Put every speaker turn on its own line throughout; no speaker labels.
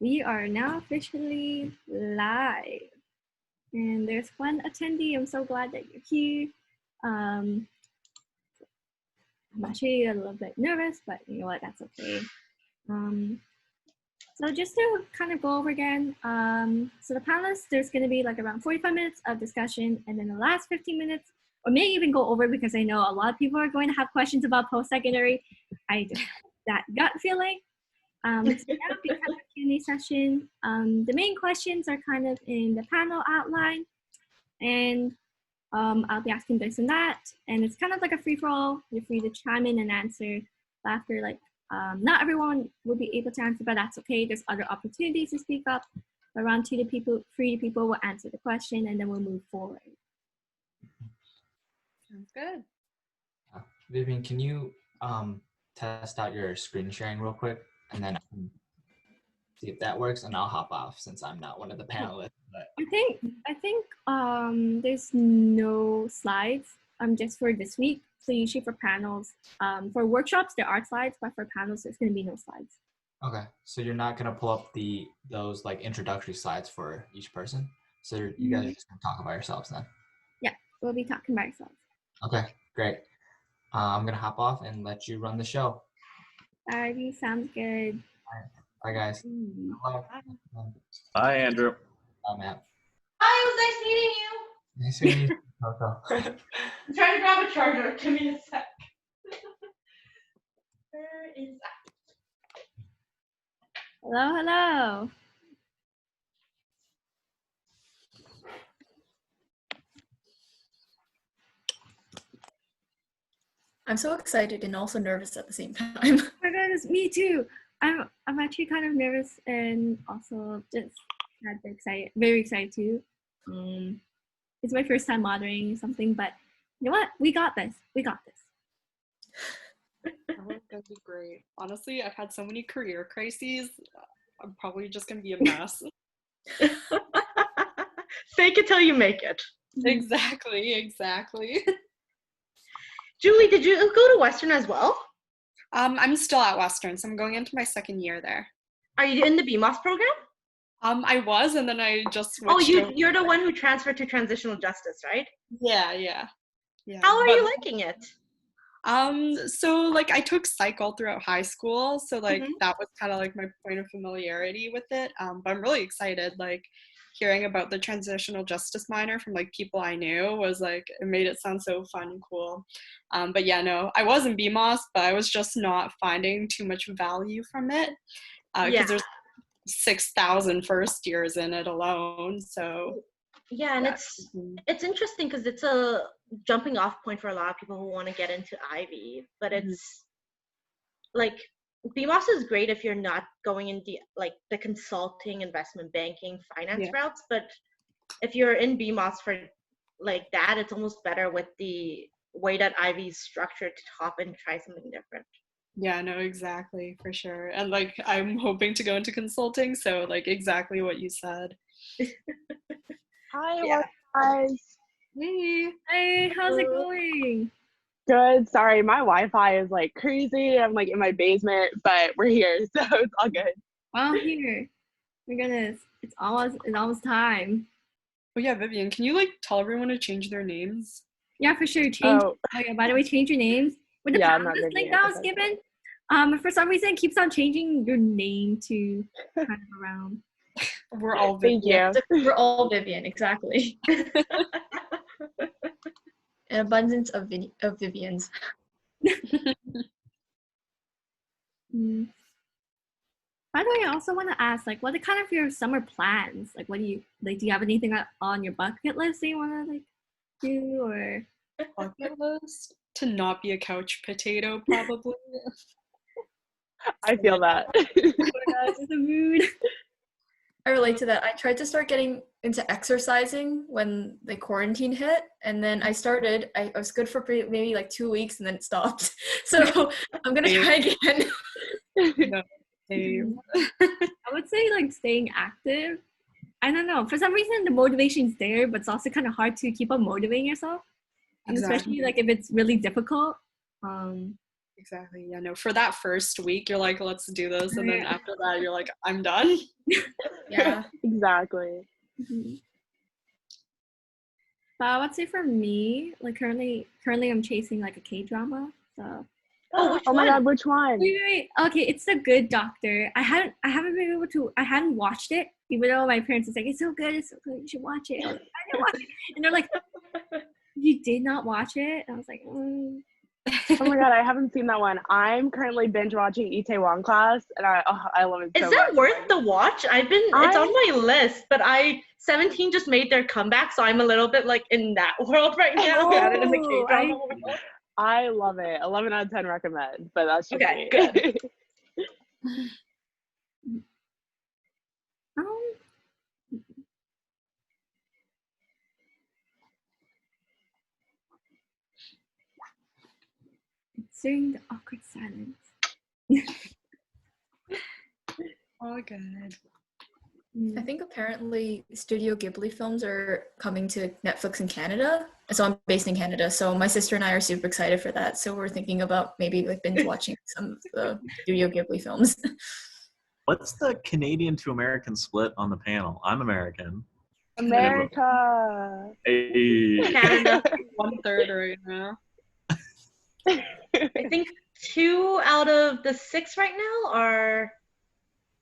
We are now officially live. And there's one attendee. I'm so glad that you're here. I'm actually a little bit nervous, but you know what, that's okay. So just to kind of go over again, so the panelists, there's going to be like around 45 minutes of discussion, and then the last 15 minutes, or maybe even go over because I know a lot of people are going to have questions about post-secondary. I just have that gut feeling. So that'll be kind of a Q&A session. The main questions are kind of in the panel outline, and I'll be asking this and that, and it's kind of like a free-for-all. You're free to chime in and answer. After not everyone will be able to answer, but that's okay. There's other opportunities to speak up. Around 3 people will answer the question, and then we'll move forward.
Sounds good.
Vivian, can you test out your screen sharing real quick, and then I can see if that works, and I'll hop off since I'm not one of the panelists. But
I think there's no slides just for this week. So usually for panels, for workshops there are slides, but for panels there's going to be no slides.
Okay, so you're not going to pull up those like introductory slides for each person. So you guys are just going to talk about yourselves then.
Yeah, we'll be talking about ourselves.
Okay, great. I'm going to hop off and let you run the show.
Alrighty, sounds good.
Bye, guys.
Hi, Andrew.
Bye, Matt.
Hi, it was nice meeting you.
Nice meeting you, Coco.
I'm trying to grab a charger. Give me a sec. Where is that?
Hello.
I'm so excited and also nervous at the same time.
Oh my goodness, me too. I'm actually kind of nervous and also just very excited too. It's my first time moderating something, but you know what? We got this.
Everyone's gonna be great. Honestly, I've had so many career crises. I'm probably just gonna be a mess.
Fake it till you make it.
Exactly.
Julie, did you go to Western as well?
I'm still at Western, so I'm going into my 2nd year there.
Are you in the BMOS program?
I was, and then I just switched.
Oh, you're the one who transferred to transitional justice, right?
Yeah.
How are you liking it?
So like I took psych all throughout high school, so like that was kind of like my point of familiarity with it. But I'm really excited. Like hearing about the transitional justice minor from like people I knew was like, it made it sound so fun and cool. But yeah, no, I was in BMOS, but I was just not finding too much value from it because there's 6,000 first years in it alone. So
yeah, and it's interesting because it's a jumping off point for a lot of people who want to get into Ivy, but it's like BMOS is great if you're not going in the consulting, investment banking, finance routes, but if you're in BMOS for like that, it's almost better with the way that Ivy's structured to hop and try something different.
Yeah, no, exactly, for sure. And like I'm hoping to go into consulting, so like exactly what you said.
Hi, guys.
Hey, how's it going?
Good. Sorry, my Wi-Fi is like crazy. I'm like in my basement, but we're here, so it's all good.
I'm here. My goodness, it's almost time.
Oh yeah, Vivian, can you like tell everyone to change their names?
Yeah, for sure. Change. Oh yeah, by the way, change your names. With the panelist link that was given, for some reason it keeps on changing your name to kind of around.
We're all Vivian.
Thank you. We're all Vivian, exactly. An abundance of Vivians.
By the way, I also want to ask, like, what are kind of your summer plans? Like, what do you like? Do you have anything on your bucket list that you want to like do, or
bucket list? To not be a couch potato, probably.
I feel that.
Oh my gosh, it's a mood.
I relate to that. I tried to start getting into exercising when the quarantine hit, and then I started. I was good for maybe like 2 weeks, and then it stopped. So I'm gonna try again.
No,
I would say like staying active. I don't know. For some reason, the motivation's there, but it's also kind of hard to keep on motivating yourself. And especially like if it's really difficult.
Exactly. Yeah, no, for that first week, you're like, let's do this. And then after that, you're like, I'm done.
Yeah.
Exactly.
Mm-hmm. I would say for me, like currently I'm chasing like a K-drama. So
Oh, which
Oh my
one?
God, which one?
wait. Okay, it's The Good Doctor. I hadn't been able to. I hadn't watched it, even though my parents was like, "It's so good, you should watch it." I was like, I didn't watch it, and they're like, "You did not watch it?" And I was like,
Oh my God, I haven't seen that one. I'm currently binge watching Itaewon Class, and I love it so
Is that
much.
worth the watch? It's on my list, but 17 just made their comeback, so I'm a little bit like in that world right now. Rather than the K-drama world.
I love it. 11 out of 10 recommend, but that's just
Okay,
me.
good.
During the awkward silence.
Oh, good.
I think apparently Studio Ghibli films are coming to Netflix in Canada. So I'm based in Canada. So my sister and I are super excited for that. So we're thinking about maybe like binge watching some of the Studio Ghibli films.
What's the Canadian to American split on the panel? I'm American.
America.
Hey.
Canada.
1/3 right now.
I think 2 out of the 6 right now are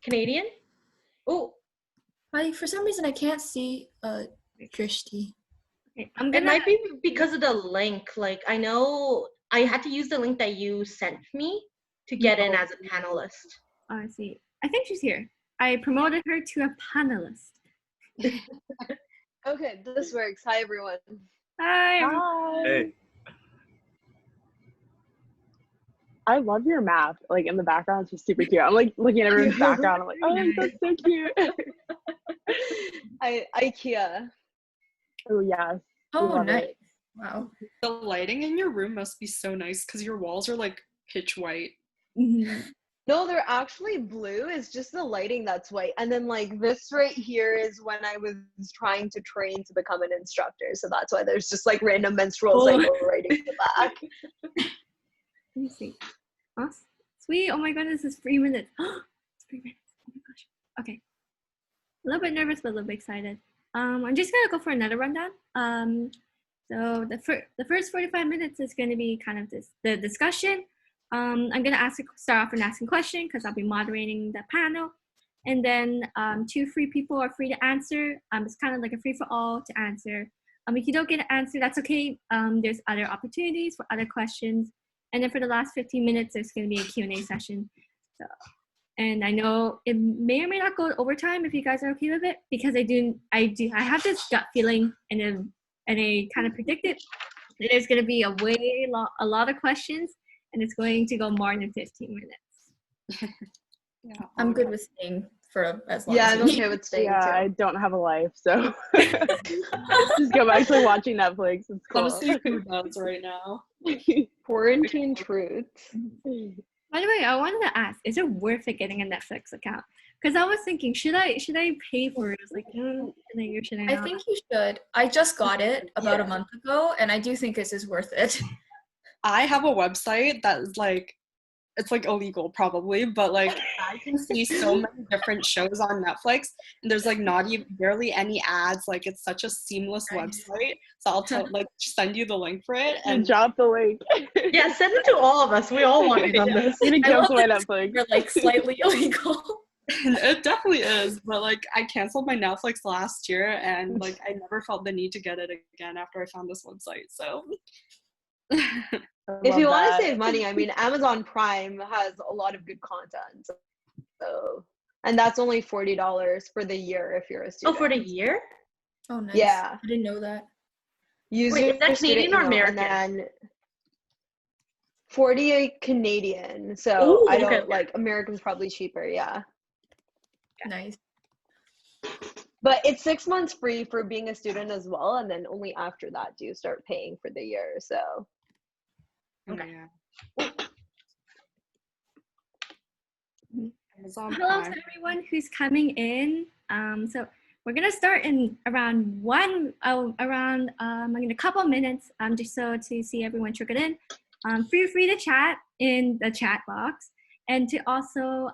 Canadian. Oh,
For some reason I can't see Drishti.
Okay, I'm
it
gonna.
might be because of the link. Like, I know I had to use the link that you sent me to get in as a panelist.
Oh, I see. I think she's here. I promoted her to a panelist.
Okay, this works. Hi, everyone.
Hi.
Hi.
Hey.
I love your map. Like in the background, it's just super cute. I'm like looking at everyone's background. I'm like, oh, that's so cute.
IKEA.
Oh yes.
Oh,
Love
nice.
it.
Wow.
The lighting in your room must be so nice because your walls are like pitch white.
Mhm.
No, they're actually blue. It's just the lighting that's white. And then like this right here is when I was trying to train to become an instructor. So that's why there's just like random menstrual cycle right in the back.
Let me see. Awesome. Sweet. Oh my goodness, it's 3 minutes. It's 3 minutes. Oh my gosh. Okay. A little bit nervous, but a little bit excited. I'm just gonna go for another rundown. So the first 45 minutes is gonna be kind of the discussion. I'm gonna start off and asking a question because I'll be moderating the panel, and then 2 free people are free to answer. It's kind of like a free for all to answer. If you don't get an answer, that's okay. There's other opportunities for other questions, and then for the last 15 minutes, there's gonna be a Q&A session. So, and I know it may or may not go overtime if you guys are okay with it, because I have this gut feeling, and I kind of predict it. There's gonna be a lot of questions. And it's going to go more than 15 minutes.
Yeah,
I'm good with staying for as long
Yeah,
as
I'm
you need.
okay with staying
Yeah,
too.
I don't have a life, so just go back to watching Netflix. It's cool.
Honestly, who does right now?
Quarantine truths.
By the way, I wanted to ask: is it worth it getting a Netflix account? Because I was thinking, should I pay for it? I was like, should I not?
I think you should. I just got it about a month ago, and I do think this is worth it.
I have a website that's like, it's like illegal probably, but like I can see so many different shows on Netflix, and there's like not even barely any ads. Like it's such a seamless website. So I'll send you the link for it
And
and
drop the link.
Yeah, send it to all of us. We all want it on this.
I'm gonna
I love
cancel my
that
Netflix.
They're like slightly illegal.
it definitely is. But like I canceled my Netflix last year, and like I never felt the need to get it again after I found this website. So.
If you want to save money, I mean, Amazon Prime has a lot of good content. So, and that's only $40 for the year if you're a student.
Oh, for the year?
Oh, nice.
Yeah.
I didn't know that.
Use
Wait,
your
is that Canadian or
student email,
American?
and then 40 Canadian. So
Ooh,
I don't
okay.
like American's probably cheaper. Yeah.
Nice.
But it's 6 months free for being a student as well, and then only after that do you start paying for the year. So.
Okay.
Yeah. Amazon
Hello
Prime.
to everyone who's coming in. So we're gonna start in around in a couple minutes, just so to see everyone trickle in. feel free to chat in the chat box. And to also,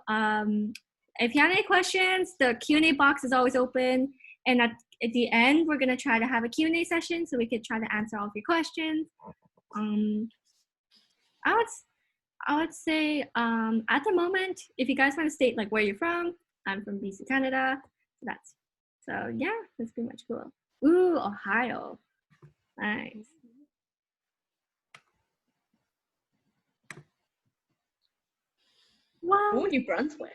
if you have any questions, the Q&A box is always open. And at the end, we're gonna try to have a Q&A session so we could try to answer all of your questions. I would say at the moment, if you guys want to state like where you're from, I'm from BC, Canada. So yeah, that's pretty much cool. Ooh, Ohio, nice. Wow.
Ooh, New Brunswick.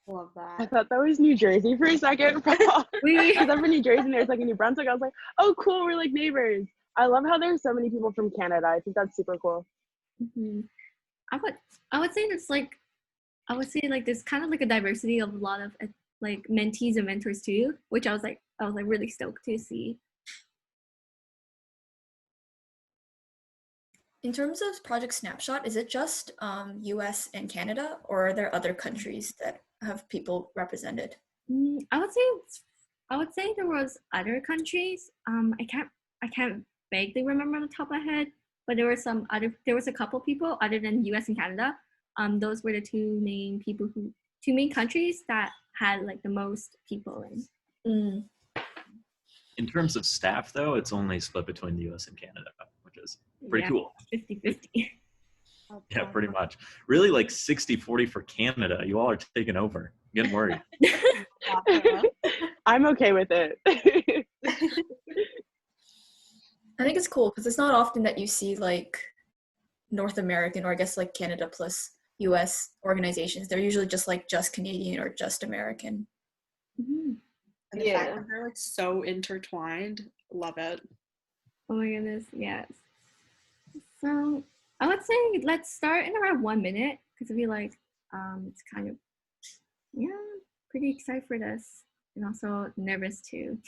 Love that.
I thought that was New Jersey for a second. Because I'm from New Jersey and there's like a New Brunswick. I was like, oh, cool, we're like neighbors. I love how there's so many people from Canada. I think that's super cool.
Mm-hmm. I would say it's like, there's kind of like a diversity of a lot of like mentees and mentors too, which I was like really stoked to see.
In terms of Project Snapshot, is it just US and Canada, or are there other countries that have people represented?
I would say there was other countries. I can't vaguely remember on the top of my head, but there was a couple people other than US and Canada. Those were the two main countries that had like the most people in.
In terms of staff, though, it's only split between the US and Canada, which is pretty cool.
50-50.
Yeah, pretty much. Really like 60-40 for Canada. You all are taking over. I'm getting worried.
I'm okay with it.
I think it's cool because it's not often that you see like North American, or I guess like Canada plus US organizations. They're usually just Canadian or just American.
Mm-hmm.
And the fact that they're like so intertwined, love it.
Oh my goodness, yes. So I would say let's start in around 1 minute because I feel like it's kind of, pretty excited for this and also nervous too.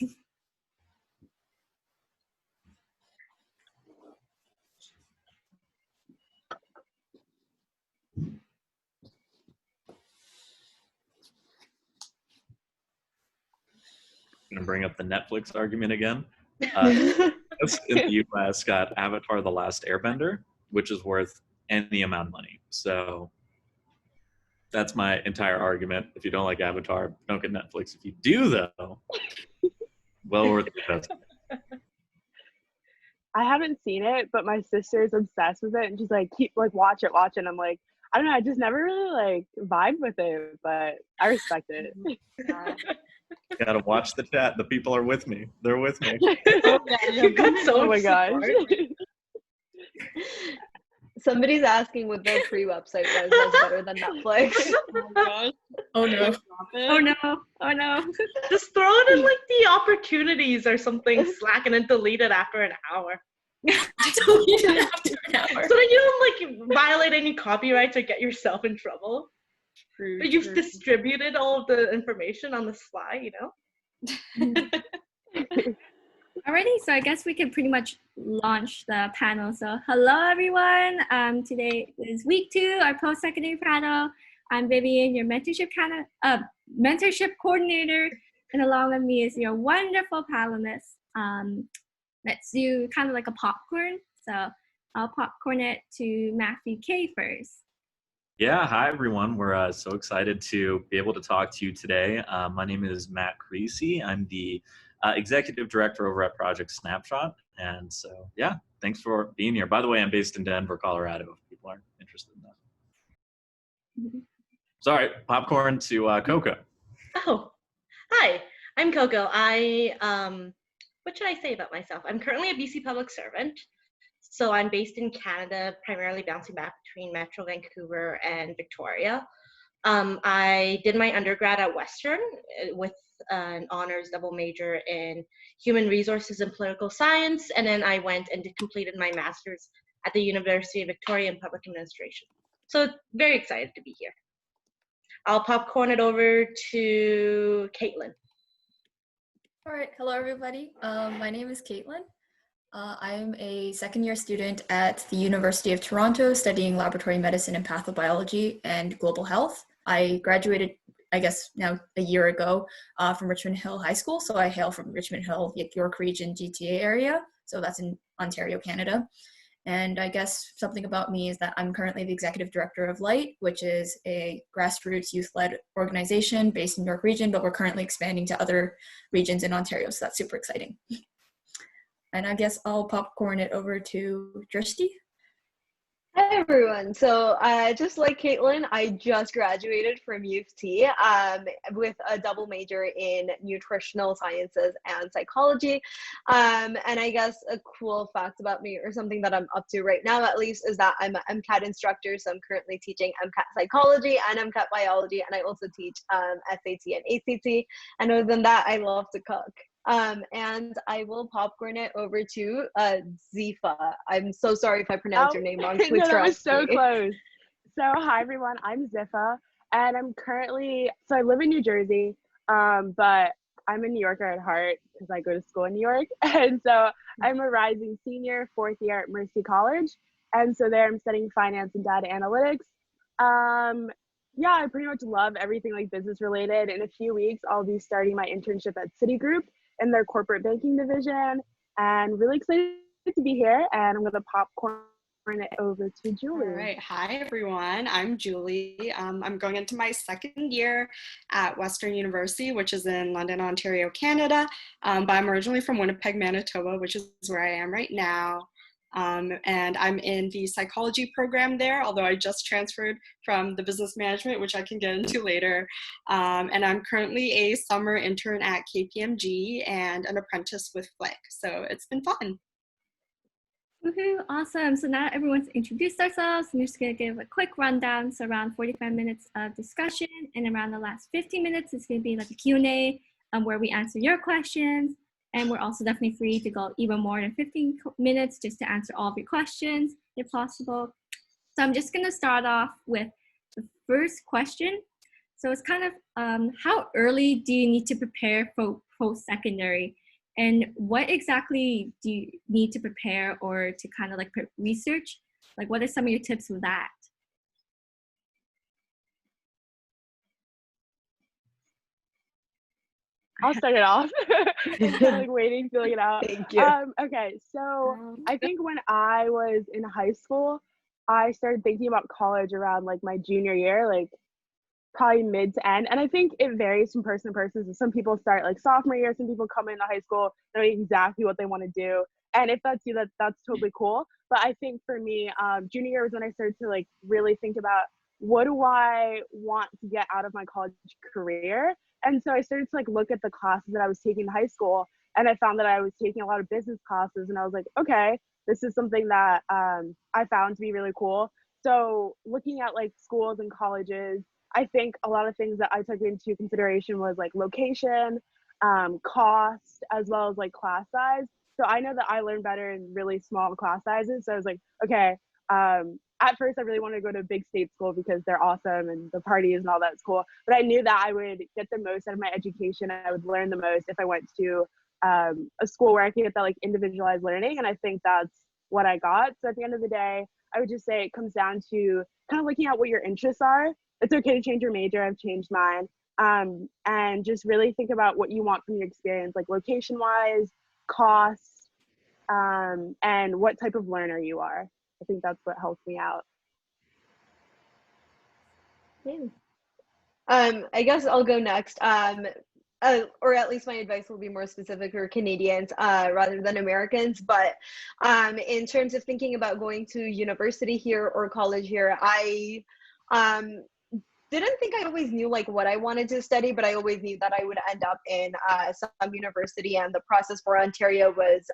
Gonna bring up the Netflix argument again. In the US got Avatar: The Last Airbender, which is worth any amount of money. So that's my entire argument. If you don't like Avatar, don't get Netflix. If you do, though, well worth the investment.
I haven't seen it, but my sister is obsessed with it, and she's like, watch it. And I'm like, I don't know, I just never really like vibe with it, but I respect it.
Gotta watch the chat. The people are with me. They're with me.
Oh my gosh.
Somebody's asking what their free website was that's better than Netflix.
Oh no.
Oh no. Oh no.
Just throw it in like the opportunities or something, Slack, and then delete it after an hour.
Delete it after an hour.
So that you don't like violate any copyrights or get yourself in trouble.
True,
but you've distributed all of the information on the sly, you know?
Alrighty, so I guess we can pretty much launch the panel. So hello everyone. Today is week 2, our post-secondary panel. I'm Vivian, your mentorship coordinator, and along with me is your wonderful panelists. Let's do kind of like a popcorn. So I'll popcorn it to Matthew K first.
Yeah, hi everyone. We're so excited to be able to talk to you today. My name is Matt Kriese. I'm the Executive Director over at Project Snapshot. And so, yeah, thanks for being here. By the way, I'm based in Denver, Colorado, if people aren't interested in that.
Mm-hmm.
Sorry, popcorn to Coco.
Oh, hi, I'm Coco. What should I say about myself? I'm currently a BC public servant. So I'm based in Canada, primarily bouncing back between Metro Vancouver and Victoria. I did my undergrad at Western with an honors double major in human resources and political science, and then I went and completed my master's at the University of Victoria in public administration. So very excited to be here. I'll popcorn it over to Katelyn.
All right, hello everybody. My name is Katelyn. I'm a second-year student at the University of Toronto studying laboratory medicine and pathobiology and global health. I graduated, I guess, now a year ago from Richmond Hill High School. So I hail from Richmond Hill, York Region, GTA area. So that's in Ontario, Canada. And I guess something about me is that I'm currently the executive director of Light, which is a grassroots youth-led organization based in York Region, but we're currently expanding to other regions in Ontario, so that's super exciting. And I guess I'll popcorn it over to Drishti.
Hi everyone. So just like Katelyn, I just graduated from U of T with a double major in nutritional sciences and psychology. And I guess a cool fact about me, or something that I'm up to right now at least, is that I'm an MCAT instructor. So I'm currently teaching MCAT psychology and MCAT biology, and I also teach SAT and ACT. And other than that, I love to cook. And I will popcorn it over to Dzifa. I'm so sorry if I pronounced your name wrong. Please
no, that was
correct
so
me.
close. So hi everyone, I'm Dzifa, and I'm currently, so I live in New Jersey, but I'm a New Yorker at heart because I go to school in New York. And so I'm a rising senior, 4th year at Mercy College. And so there I'm studying finance and data analytics. Yeah, I pretty much love everything like business related. In a few weeks, I'll be starting my internship at Citigroup in their corporate banking division, and really excited to be here. And I'm gonna popcorn it over to Julie.
All right, hi everyone, I'm Julie. I'm going into my 2nd year at Western University, which is in London, Ontario, Canada. But I'm originally from Winnipeg, Manitoba, which is where I am right now. And I'm in the psychology program there, although I just transferred from the business management, which I can get into later. And I'm currently a summer intern at KPMG and an apprentice with Flick. So it's been fun.
Woohoo, awesome. So now everyone's introduced ourselves, and we're just gonna give a quick rundown. So around 45 minutes of discussion, and around the last 15 minutes, it's gonna be like a Q&A where we answer your questions. And we're also definitely free to go even more than 15 minutes just to answer all of your questions if possible. So I'm just gonna start off with the first question. So it's kind of how early do you need to prepare for post-secondary? And what exactly do you need to prepare or to kind of like research? Like what are some of your tips with that?
I'll start it off. I'm kind of like waiting, filling it out.
Thank you.
Okay, so I think when I was in high school, I started thinking about college around like my junior year, like probably mid to end. And I think it varies from person to person. So some people start like sophomore year, some people come into high school knowing exactly what they want to do. And if that's you, that's totally cool. But I think for me, junior year was when I started to like really think about what do I want to get out of my college career. And so I started to like look at the classes that I was taking in high school, and I found that I was taking a lot of business classes, and I was like, okay, this is something that I found to be really cool. So looking at like schools and colleges, I think a lot of things that I took into consideration was like location, cost, as well as like class size. So I know that I learn better in really small class sizes. So I was like, okay, at first I really wanted to go to a big state school because they're awesome and the parties and all that's cool. But I knew that I would get the most out of my education. I would learn the most if I went to a school where I could get that like individualized learning. And I think that's what I got. So at the end of the day, I would just say it comes down to kind of looking at what your interests are. It's okay to change your major. I've changed mine. And just really think about what you want from your experience, like location-wise, cost, and what type of learner you are. I think that's what helps me out.
I guess I'll go next. Or at least my advice will be more specific for Canadians rather than Americans. But in terms of thinking about going to university here or college here, I didn't think I always knew like what I wanted to study, but I always knew that I would end up in some university, and the process for Ontario was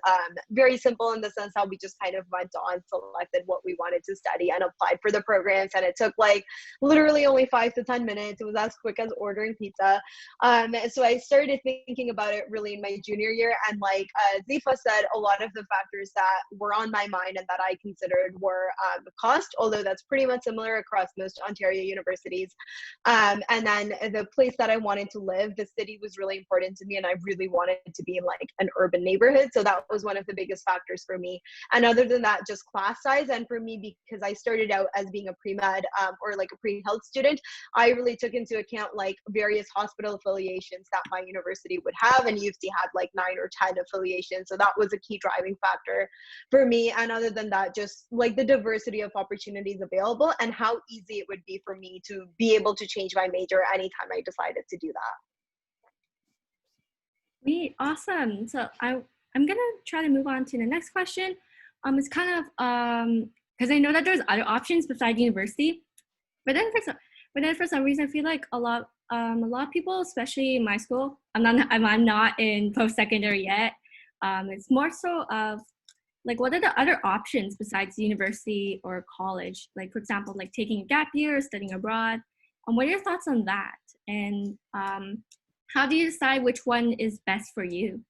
very simple in the sense that we just kind of went on, selected what we wanted to study and applied for the programs, and it took like literally only 5 to 10 minutes. It was as quick as ordering pizza. So I started thinking about it really in my junior year, and like Dzifa said, a lot of the factors that were on my mind and that I considered were cost, although that's pretty much similar across most Ontario universities. And then the place that I wanted to live, the city was really important to me, and I really wanted to be in like an urban neighborhood. So that was one of the biggest factors for me. And other than that, just class size. And for me, because I started out as being a pre-med or like a pre-health student, I really took into account like various hospital affiliations that my university would have, and U of T had like 9 or 10 affiliations. So that was a key driving factor for me. And other than that, just like the diversity of opportunities available and how easy it would be for me to be able to change my major anytime I decided to do that.
Sweet, awesome. So I'm gonna try to move on to the next question. It's kind of because I know that there's other options besides university, but then for some reason I feel like a lot of people, especially in my school, I'm not in post-secondary yet. It's more so of like, what are the other options besides university or college? Like, for example, like taking a gap year or studying abroad. What are your thoughts on that? And how do you decide which one is best for you?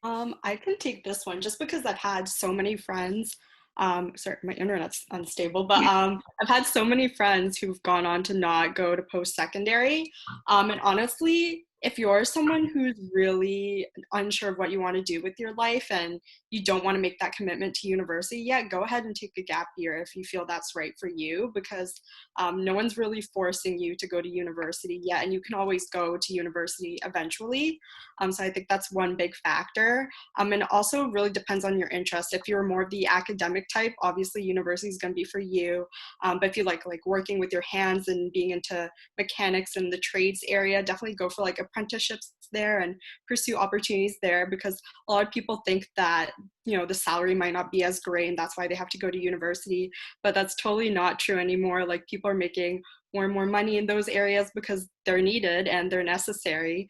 I can take this one just because I've had so many friends. Sorry, my internet's unstable, but I've had so many friends who've gone on to not go to post-secondary. And honestly, if you're someone who's really unsure of what you want to do with your life and you don't want to make that commitment to university yet, go ahead and take a gap year if you feel that's right for you, because no one's really forcing you to go to university yet, and you can always go to university eventually. So I think that's one big factor. And it also really depends on your interest. If you're more of the academic type, obviously university is going to be for you. But if you like working with your hands and being into mechanics and the trades area, definitely go for like apprenticeships there and pursue opportunities there, because a lot of people think that, you know, the salary might not be as great and that's why they have to go to university, but that's totally not true anymore. Like, people are making more and more money in those areas because they're needed and they're necessary.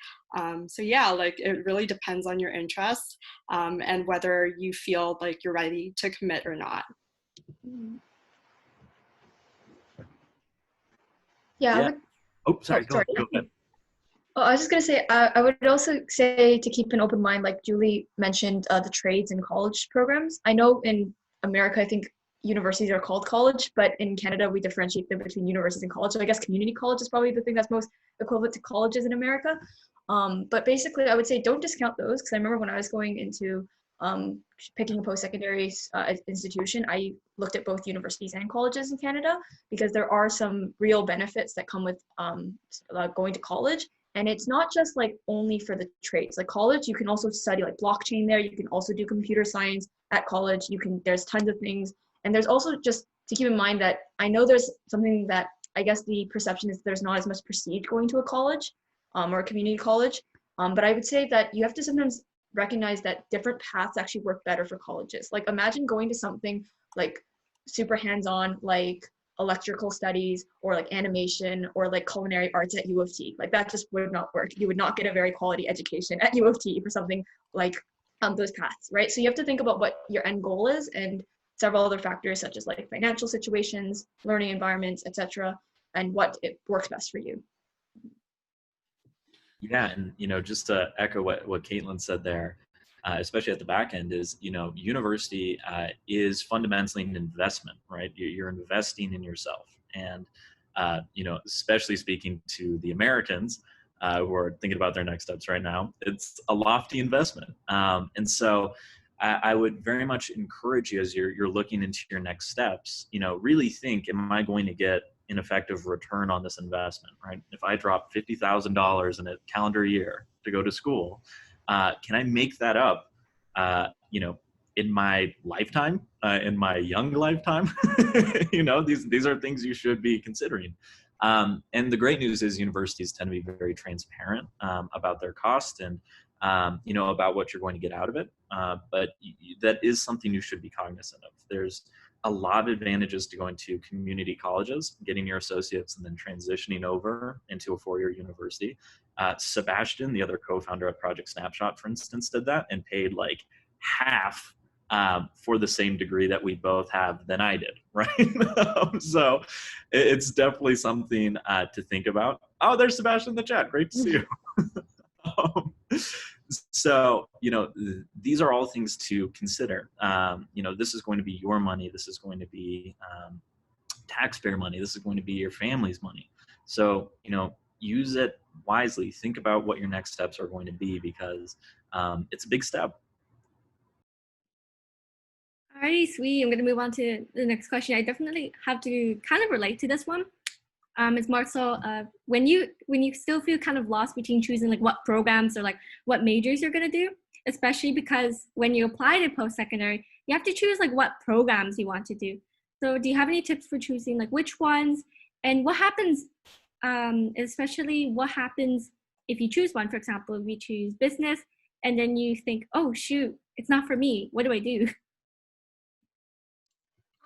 So yeah, like, it really depends on your interest and whether you feel like you're ready to commit or not.
Yeah.
Sorry, go ahead.
Oh, I was just going to say, I would also say to keep an open mind, like Julie mentioned, the trades and college programs. I know in America, I think universities are called college, but in Canada, we differentiate them between universities and college. So I guess community college is probably the thing that's most equivalent to colleges in America. But basically, I would say don't discount those, because I remember when I was going into picking a post-secondary institution, I looked at both universities and colleges in Canada, because there are some real benefits that come with going to college. And it's not just like only for the trades. Like college, you can also study like blockchain there. You can also do computer science at college. There's tons of things. And there's also, just to keep in mind that I know there's something that I guess the perception is there's not as much prestige going to a college or a community college. But I would say that you have to sometimes recognize that different paths actually work better for colleges. Like, imagine going to something like super hands-on, like electrical studies or like animation or like culinary arts at U of T. Like, that just would not work. You would not get a very quality education at U of T for something like those paths, right? So you have to think about what your end goal is, and several other factors such as like financial situations, learning environments, etc., and what it works best for you.
Yeah, and just to echo what Katelyn said there, especially at the back end, is university is fundamentally an investment, right? You're investing in yourself, and especially speaking to the Americans who are thinking about their next steps right now, it's a lofty investment, and so I would very much encourage you, as you're looking into your next steps, really think, am I going to get an effective return on this investment, right? If I drop $50,000 in a calendar year to go to school, can I make that up, in my lifetime, in my young lifetime? These are things you should be considering. And the great news is universities tend to be very transparent about their cost and about what you're going to get out of it. But that is something you should be cognizant of. There's a lot of advantages to going to community colleges, getting your associates, and then transitioning over into a four-year university. Sebastian, the other co-founder of Project Snapshot, for instance, did that and paid like half for the same degree that we both have than I did, right? So it's definitely something to think about. Oh, there's Sebastian in the chat. Great to see you. So, these are all things to consider. This is going to be your money. This is going to be, taxpayer money. This is going to be your family's money. So, use it wisely. Think about what your next steps are going to be, because it's a big step.
Alrighty, sweet. I'm gonna move on to the next question. I definitely have to kind of relate to this one. It's more so when you still feel kind of lost between choosing like what programs or like what majors you're gonna do, especially because when you apply to post-secondary, you have to choose like what programs you want to do. So do you have any tips for choosing like which ones, and what happens, especially what happens if you choose one? For example, if you choose business and then you think, oh shoot, it's not for me, what do I do?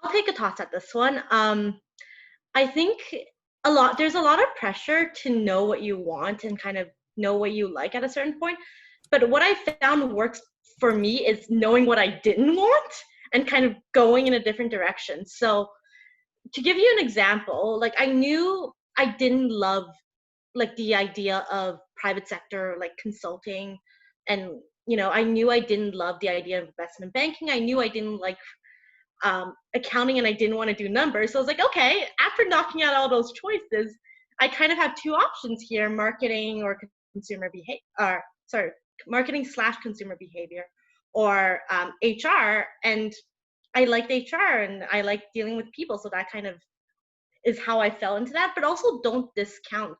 I'll take a toss at this one. I think there's a lot of pressure to know what you want and kind of know what you like at a certain point. But what I found works for me is knowing what I didn't want and kind of going in a different direction. So to give you an example, like I knew I didn't love like the idea of private sector, like consulting. And, I knew I didn't love the idea of investment banking. I knew I didn't like accounting, and I didn't want to do numbers. So I was like, okay, after knocking out all those choices, I kind of have two options here: marketing or consumer behavior, marketing/consumer behavior, or HR. And I liked HR and I like dealing with people. So that kind of is how I fell into that. But also don't discount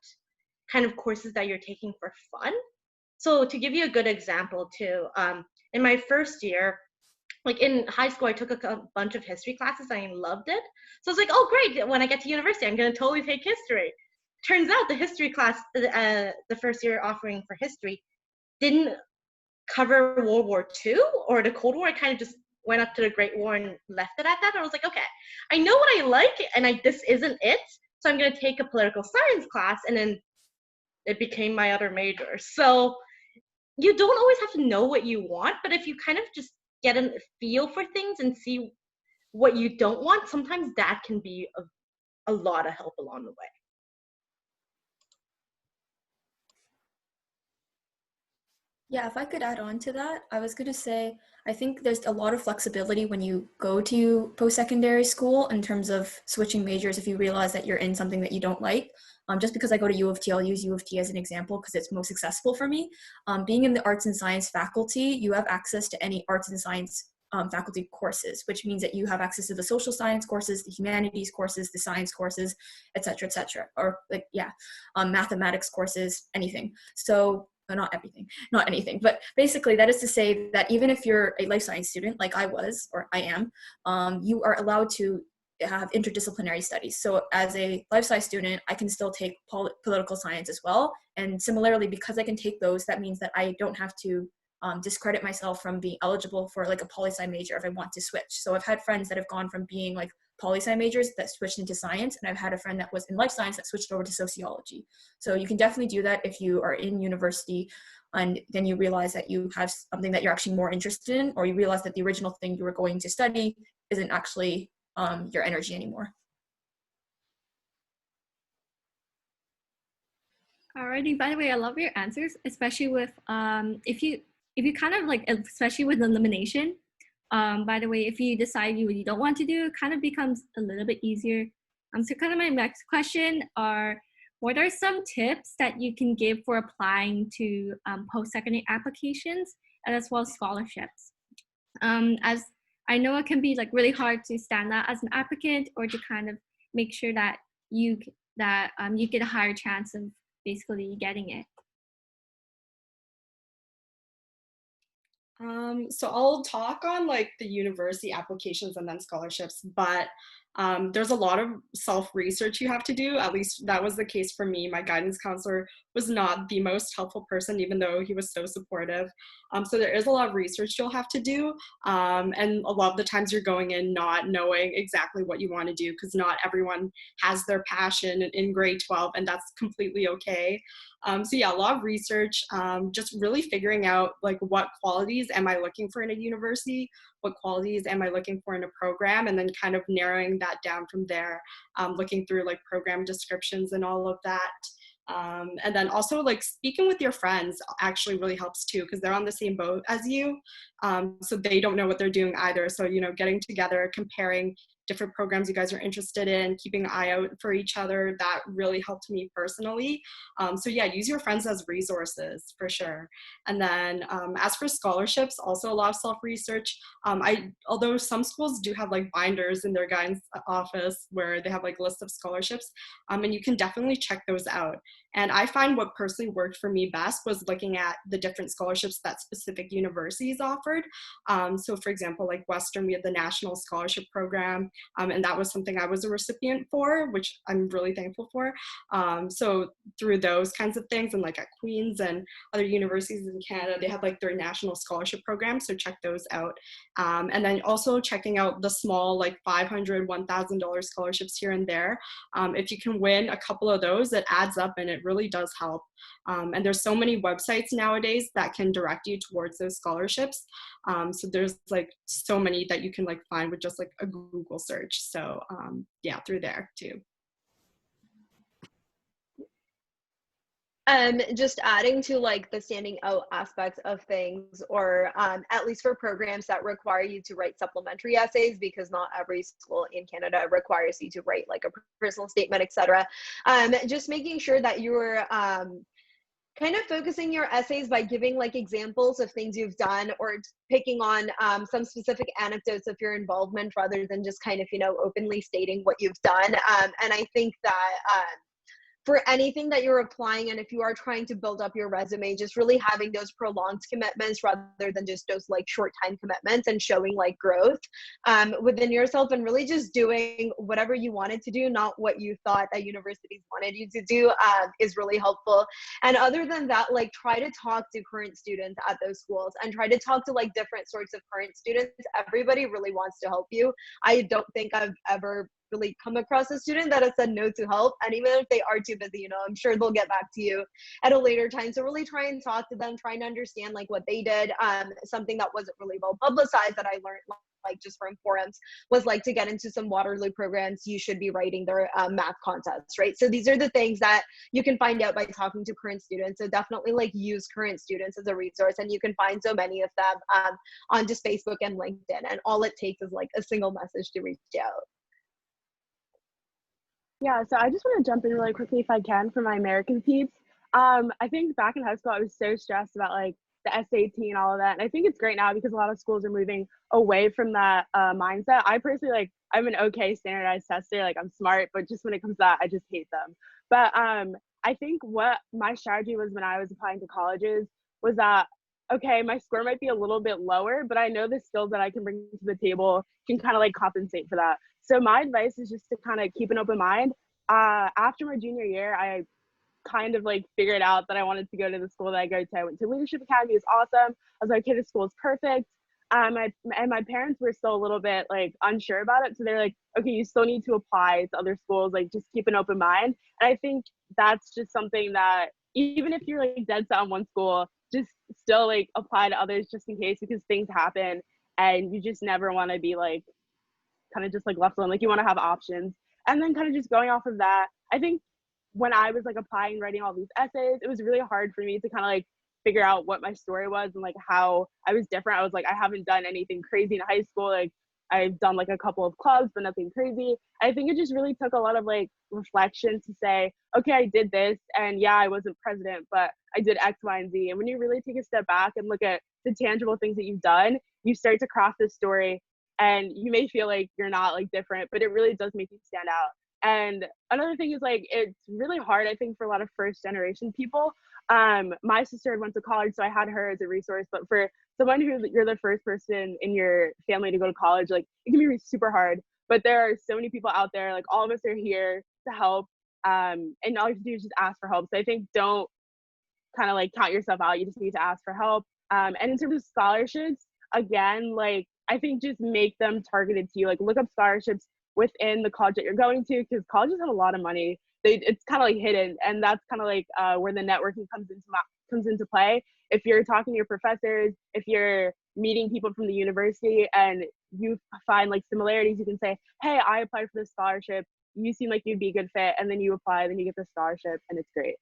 kind of courses that you're taking for fun. So to give you a good example too, in my first year, like in high school, I took a bunch of history classes. I loved it. So I was like, oh, great. When I get to university, I'm going to totally take history. Turns out the history class, the first year offering for history, didn't cover World War II or the Cold War. I kind of just went up to the Great War and left it at that. I was like, okay, I know what I like, and this isn't it. So I'm going to take a political science class, and then it became my other major. So you don't always have to know what you want, but if you kind of just get a feel for things and see what you don't want, sometimes that can be a lot of help along the way.
Yeah, if I could add on to that, I was going to say, I think there's a lot of flexibility when you go to post-secondary school in terms of switching majors if you realize that you're in something that you don't like. Just because I go to U of T, I'll use U of T as an example because it's most accessible for me. Being in the arts and science faculty, you have access to any arts and science faculty courses, which means that you have access to the social science courses, the humanities courses, the science courses, et cetera, or like, mathematics courses, anything. So not everything, not anything, but basically that is to say that even if you're a life science student, like I was, or I am, you are allowed to have interdisciplinary studies. So as a life science student, I can still take political science as well. And similarly, because I can take those, that means that I don't have to discredit myself from being eligible for like a poli-sci major if I want to switch. So I've had friends that have gone from being like poli-sci majors that switched into science, and I've had a friend that was in life science that switched over to sociology. So you can definitely do that if you are in university and then you realize that you have something that you're actually more interested in, or you realize that the original thing you were going to study isn't actually your energy anymore.
Alrighty, by the way, I love your answers, especially with if you kind of like, especially with elimination. By the way, if you decide you don't want to do, it kind of becomes a little bit easier. So kind of my next question are, what are some tips that you can give for applying to post-secondary applications and as well as scholarships? As I know it can be like really hard to stand out as an applicant, or to kind of make sure that you get a higher chance of basically getting it.
So I'll talk on like the university applications and then scholarships, but there's a lot of self-research you have to do. At least that was the case for me. My guidance counselor was not the most helpful person, even though he was so supportive. So there is a lot of research you'll have to do. And a lot of the times you're going in not knowing exactly what you want to do, because not everyone has their passion in grade 12, and that's completely okay. So yeah, a lot of research, just really figuring out like what qualities am I looking for in a university, what qualities am I looking for in a program, and then kind of narrowing that down from there, looking through like program descriptions and all of that. And then also like speaking with your friends actually really helps too, because they're on the same boat as you. So they don't know what they're doing either. So, you know, getting together, comparing different programs you guys are interested in, keeping an eye out for each other. That really helped me personally. So yeah, use your friends as resources for sure. And then as for scholarships, also a lot of self-research. Although some schools do have like binders in their guidance office where they have like lists of scholarships, and you can definitely check those out. And I find what personally worked for me best was looking at the different scholarships that specific universities offered. So for example, like Western, we had the National Scholarship Program, and that was something I was a recipient for, which I'm really thankful for. So through those kinds of things, and like at Queen's and other universities in Canada, they have like their National Scholarship Program, so check those out. And then also checking out the small like $500, $1,000 scholarships here and there. If you can win a couple of those, it adds up and it really does help. And there's so many websites nowadays that can direct you towards those scholarships. So there's like so many that you can like find with just like a Google search. So yeah, through there too.
Just adding to like the standing out aspects of things, or at least for programs that require you to write supplementary essays, because not every school in Canada requires you to write like a personal statement, etc. Just making sure that you're kind of focusing your essays by giving like examples of things you've done, or picking on some specific anecdotes of your involvement, rather than just kind of, you know, openly stating what you've done. And I think that for anything that you're applying, and if you are trying to build up your resume, just really having those prolonged commitments rather than just those like short time commitments, and showing like growth within yourself, and really just doing whatever you wanted to do, not what you thought that universities wanted you to do, is really helpful. And other than that, like try to talk to current students at those schools, and try to talk to like different sorts of current students. Everybody really wants to help you. I don't think I've ever really come across a student that has said no to help, and even if they are too busy, you know, I'm sure they'll get back to you at a later time. So really try and talk to them, trying to understand like what they did. Something that wasn't really well publicized that I learned like just from forums was like, to get into some Waterloo programs, you should be writing their math contests, right? So these are the things that you can find out by talking to current students. So definitely like use current students as a resource, and you can find so many of them on just Facebook and LinkedIn, and all it takes is like a single message to reach out.
Yeah, so I just want to jump in really quickly, if I can, for my American peeps. I think back in high school, I was so stressed about like the SAT and all of that. And I think it's great now because a lot of schools are moving away from that mindset. I personally, like, I'm an okay standardized tester. Like, I'm smart, but just when it comes to that, I just hate them. But I think what my strategy was when I was applying to colleges was that, okay, my score might be a little bit lower, but I know the skills that I can bring to the table can kind of like compensate for that. So my advice is just to kind of keep an open mind. After my junior year, I kind of like figured out that I wanted to go to the school that I go to. I went to Leadership Academy. It was awesome. I was like, okay, this school is perfect. My parents were still a little bit like unsure about it. So they're like, okay, you still need to apply to other schools, like just keep an open mind. And I think that's just something that even if you're like dead set on one school, just still like apply to others just in case, because things happen and you just never want to be like kind of just like left alone. Like you want to have options. And then kind of just going off of that, I think when I was like applying and writing all these essays, it was really hard for me to kind of like figure out what my story was and like how I was different. I was like, I haven't done anything crazy in high school. Like I've done like a couple of clubs, but nothing crazy. I think it just really took a lot of like reflection to say, okay, I did this, and yeah, I wasn't president, but I did X, Y, and Z. And when you really take a step back and look at the tangible things that you've done, you start to craft this story, and you may feel like you're not like different, but it really does make you stand out. And another thing is like, it's really hard, I think, for a lot of first generation people. My sister had went to college, so I had her as a resource, but for someone who you're the first person in your family to go to college, like it can be super hard, but there are so many people out there, like all of us are here to help. And all you have to do is just ask for help. So I think don't kind of like count yourself out. You just need to ask for help. And in terms of scholarships, again, like I think just make them targeted to you. Like look up scholarships within the college that you're going to, because colleges have a lot of money. It's kind of like hidden, and that's kind of like where the networking comes into play. If you're talking to your professors, if you're meeting people from the university and you find like similarities, you can say, hey, I applied for this scholarship, you seem like you'd be a good fit, and then you apply, then you get the scholarship, and it's great.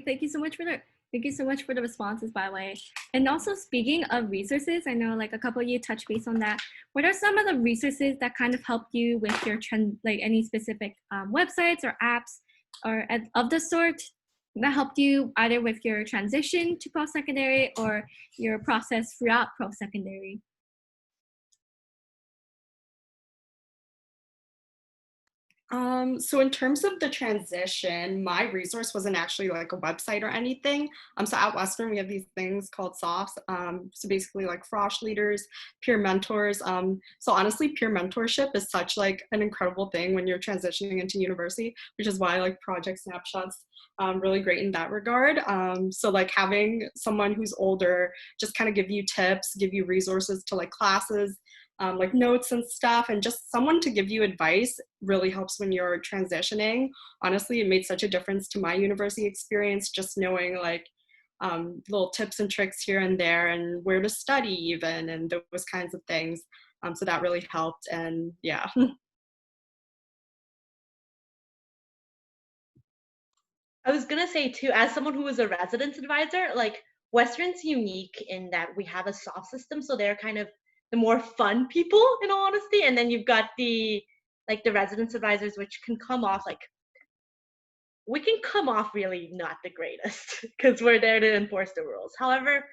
Thank you so much for that Thank you so much for the responses, by the way. And also, speaking of resources, I know like a couple of you touched base on that. What are some of the resources that kind of help you with your like any specific websites or apps or of the sort that helped you either with your transition to post-secondary or your process throughout post-secondary?
So in terms of the transition, my resource wasn't actually like a website or anything. So at Western, we have these things called SOFs. So basically like frosh leaders, peer mentors. So honestly, peer mentorship is such like an incredible thing when you're transitioning into university, which is why like project snapshots really great in that regard. So like having someone who's older just kind of give you tips, give you resources to like classes, like notes and stuff, and just someone to give you advice really helps when you're transitioning. Honestly, it made such a difference to my university experience, just knowing like little tips and tricks here and there and where to study even and those kinds of things. So that really helped, and yeah.
I was gonna say too, as someone who was a residence advisor, like Western's unique in that we have a soft system, so they're kind of the more fun people in all honesty, and then you've got the like the residence advisors, which can come off like we can come off really not the greatest because we're there to enforce the rules. However,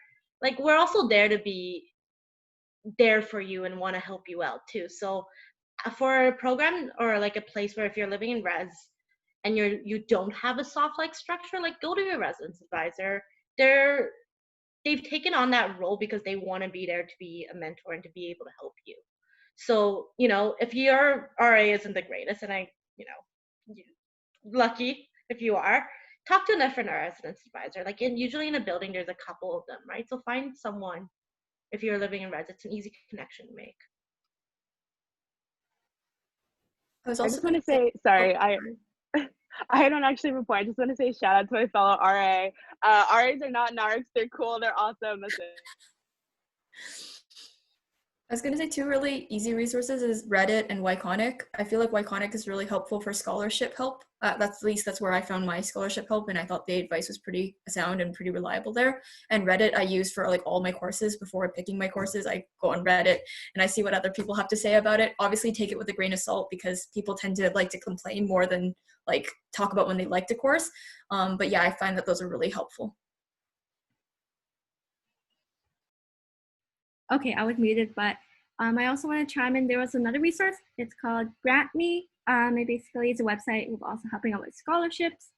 like we're also there to be there for you and want to help you out too. So for a program or like a place where if you're living in res and you don't have a soft like structure, like go to your residence advisor. They've taken on that role because they want to be there to be a mentor and to be able to help you. So, you know, if your RA isn't the greatest, and lucky if you are, talk to a different residence advisor. Like usually in a building, there's a couple of them, right? So find someone if you're living in res. It's an easy connection to make.
I just want to say, sorry, I don't actually have a point. I just want to say shout out to my fellow RA. RAs are not narcs. They're cool. They're awesome. That's it.
I was going to say two really easy resources is Reddit and Wyconic. I feel like Wyconic is really helpful for scholarship help. That's where I found my scholarship help, and I thought the advice was pretty sound and pretty reliable there. And Reddit I use for like all my courses. Before picking my courses, I go on Reddit and I see what other people have to say about it. Obviously take it with a grain of salt because people tend to like to complain more than like talk about when they liked a course. But yeah, I find that those are really helpful.
Okay, I was muted, but I also want to chime in. There was another resource. It's called Grant Me. It basically is a website with also helping out with scholarships.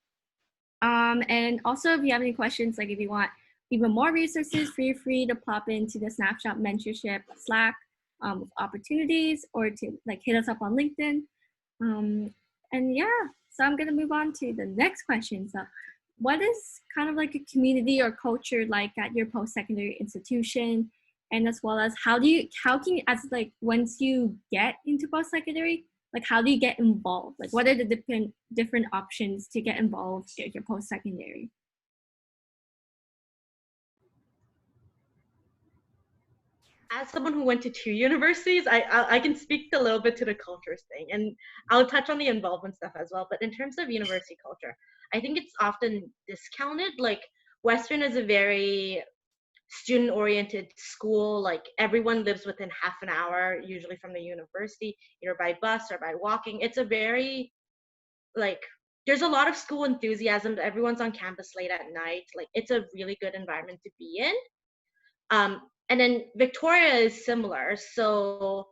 And also, if you have any questions, like if you want even more resources, feel free to pop into the Snapshot Mentorship Slack with opportunities, or to like hit us up on LinkedIn. And yeah, so I'm gonna move on to the next question. So, what is kind of like a community or culture like at your post-secondary institution? And as well as how can you, as like once you get into post-secondary, like how do you get involved? Like what are the different options to get involved in your post-secondary?
As someone who went to 2 universities, I can speak a little bit to the cultures thing, and I'll touch on the involvement stuff as well. But in terms of university culture, I think it's often discounted. Like Western is a very student-oriented school. Like everyone lives within half an hour usually from the university, either by bus or by walking. It's a very like there's a lot of school enthusiasm. Everyone's on campus late at night. Like it's a really good environment to be in. And then Victoria is similar. So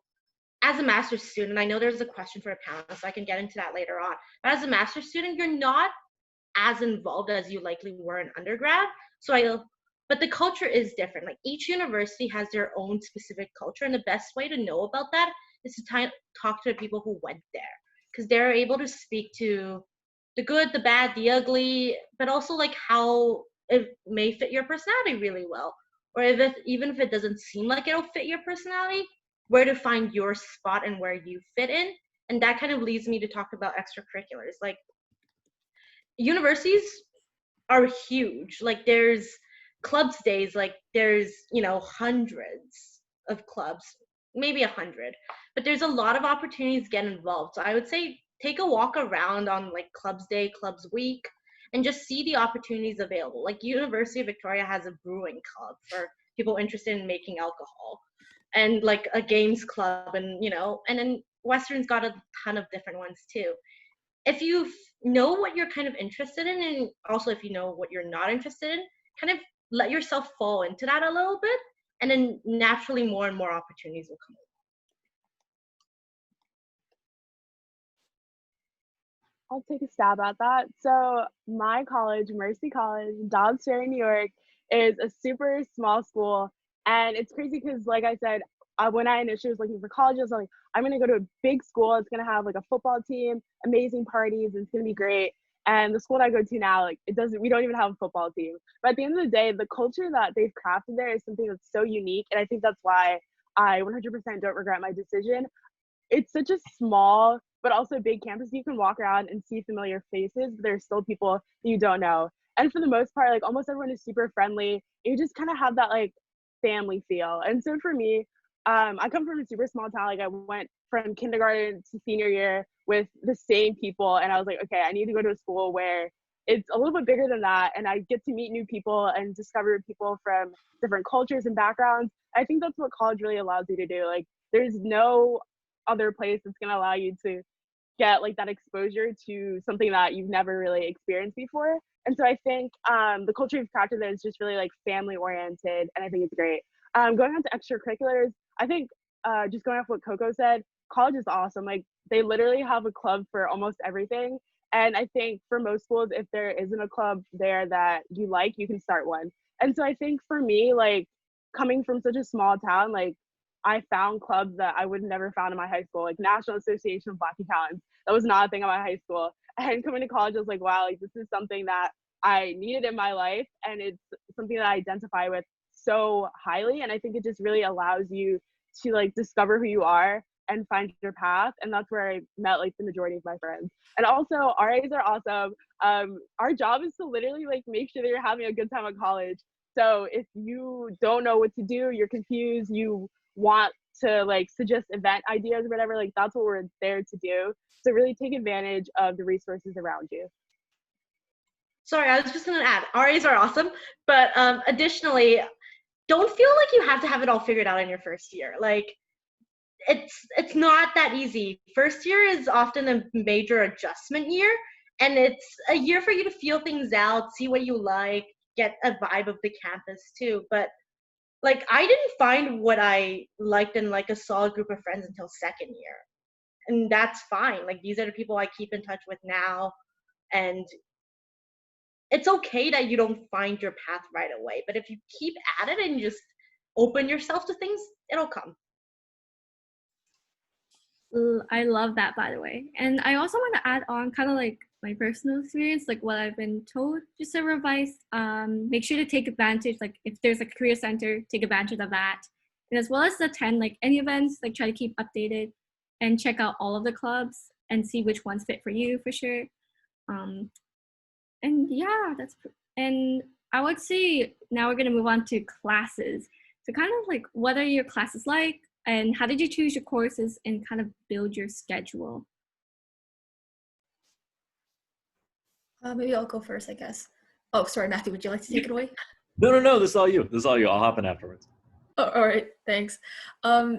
as a master's student, I know there's a question for a panelist, so I can get into that later on. But as a master's student, you're not as involved as you likely were in undergrad. But the culture is different. Like each university has their own specific culture, and the best way to know about that is to talk to the people who went there, because they're able to speak to the good, the bad, the ugly, but also like how it may fit your personality really well, or even if it doesn't seem like it'll fit your personality, where to find your spot and where you fit in. And that kind of leads me to talk about extracurriculars. Like universities are huge. Like there's clubs days, like there's hundreds of clubs, maybe 100, but there's a lot of opportunities to get involved. So I would say take a walk around on like clubs day, clubs week, and just see the opportunities available. Like University of Victoria has a brewing club for people interested in making alcohol, and like a games club, and and then Western's got a ton of different ones too. If you know what you're kind of interested in, and also if you know what you're not interested in, kind of let yourself fall into that a little bit, and then naturally more and more opportunities will come.
I'll take a stab at that. So my college, Mercy College, Dobbs Ferry, New York, is a super small school. And it's crazy because, like I said, when I initially was looking for colleges, I was like, I'm going to go to a big school. It's going to have like a football team, amazing parties. It's going to be great. And the school that I go to now, like we don't even have a football team. But at the end of the day, the culture that they've crafted there is something that's so unique. And I think that's why I 100% don't regret my decision. It's such a small but also big campus. You can walk around and see familiar faces, but there's still people you don't know. And for the most part, like almost everyone is super friendly. You just kind of have that like family feel. And so for me, I come from a super small town. Like I went from kindergarten to senior year with the same people, and I was like, okay, I need to go to a school where it's a little bit bigger than that, and I get to meet new people and discover people from different cultures and backgrounds. I think that's what college really allows you to do. Like there's no other place that's going to allow you to get like that exposure to something that you've never really experienced before. And so I think the culture you've crafted there is just really like family oriented, and I think it's great. Going on to extracurriculars, I think just going off what Coco said, college is awesome. Like they literally have a club for almost everything. And I think for most schools, if there isn't a club there that you like, you can start one. And so I think for me, like coming from such a small town, like I found clubs that I would have never found in my high school, like National Association of Black Accountants. That was not a thing in my high school. And coming to college, I was like, wow, like this is something that I needed in my life, and it's something that I identify with so highly. And I think it just really allows you to like discover who you are and find your path. And that's where I met like the majority of my friends. And also RAs are awesome. Our job is to literally like make sure that you're having a good time at college. So if you don't know what to do, you're confused, you want to like suggest event ideas or whatever, like that's what we're there to do. So really take advantage of the resources around you.
Sorry, I was just gonna add, RAs are awesome, but additionally, don't feel like you have to have it all figured out in your first year. Like it's not that easy. First year is often a major adjustment year, and it's a year for you to feel things out, see what you like, get a vibe of the campus too. But like I didn't find what I liked in like a solid group of friends until second year. And that's fine. Like these are the people I keep in touch with now. And it's okay that you don't find your path right away. But if you keep at it and just open yourself to things, it'll come.
I love that, by the way. And I also want to add on kind of like my personal experience, like what I've been told, just some advice. Make sure to take advantage, like if there's a career center, take advantage of that. And as well as attend like any events, like try to keep updated and check out all of the clubs and see which ones fit for you for sure. And yeah, and I would say now we're going to move on to classes. So kind of like what are your classes like, and how did you choose your courses and kind of build your schedule?
Maybe I'll go first, I guess. Oh, sorry, Matthew, would you like to take it away?
No, this is all you. I'll hop in afterwards.
Oh, all right, thanks.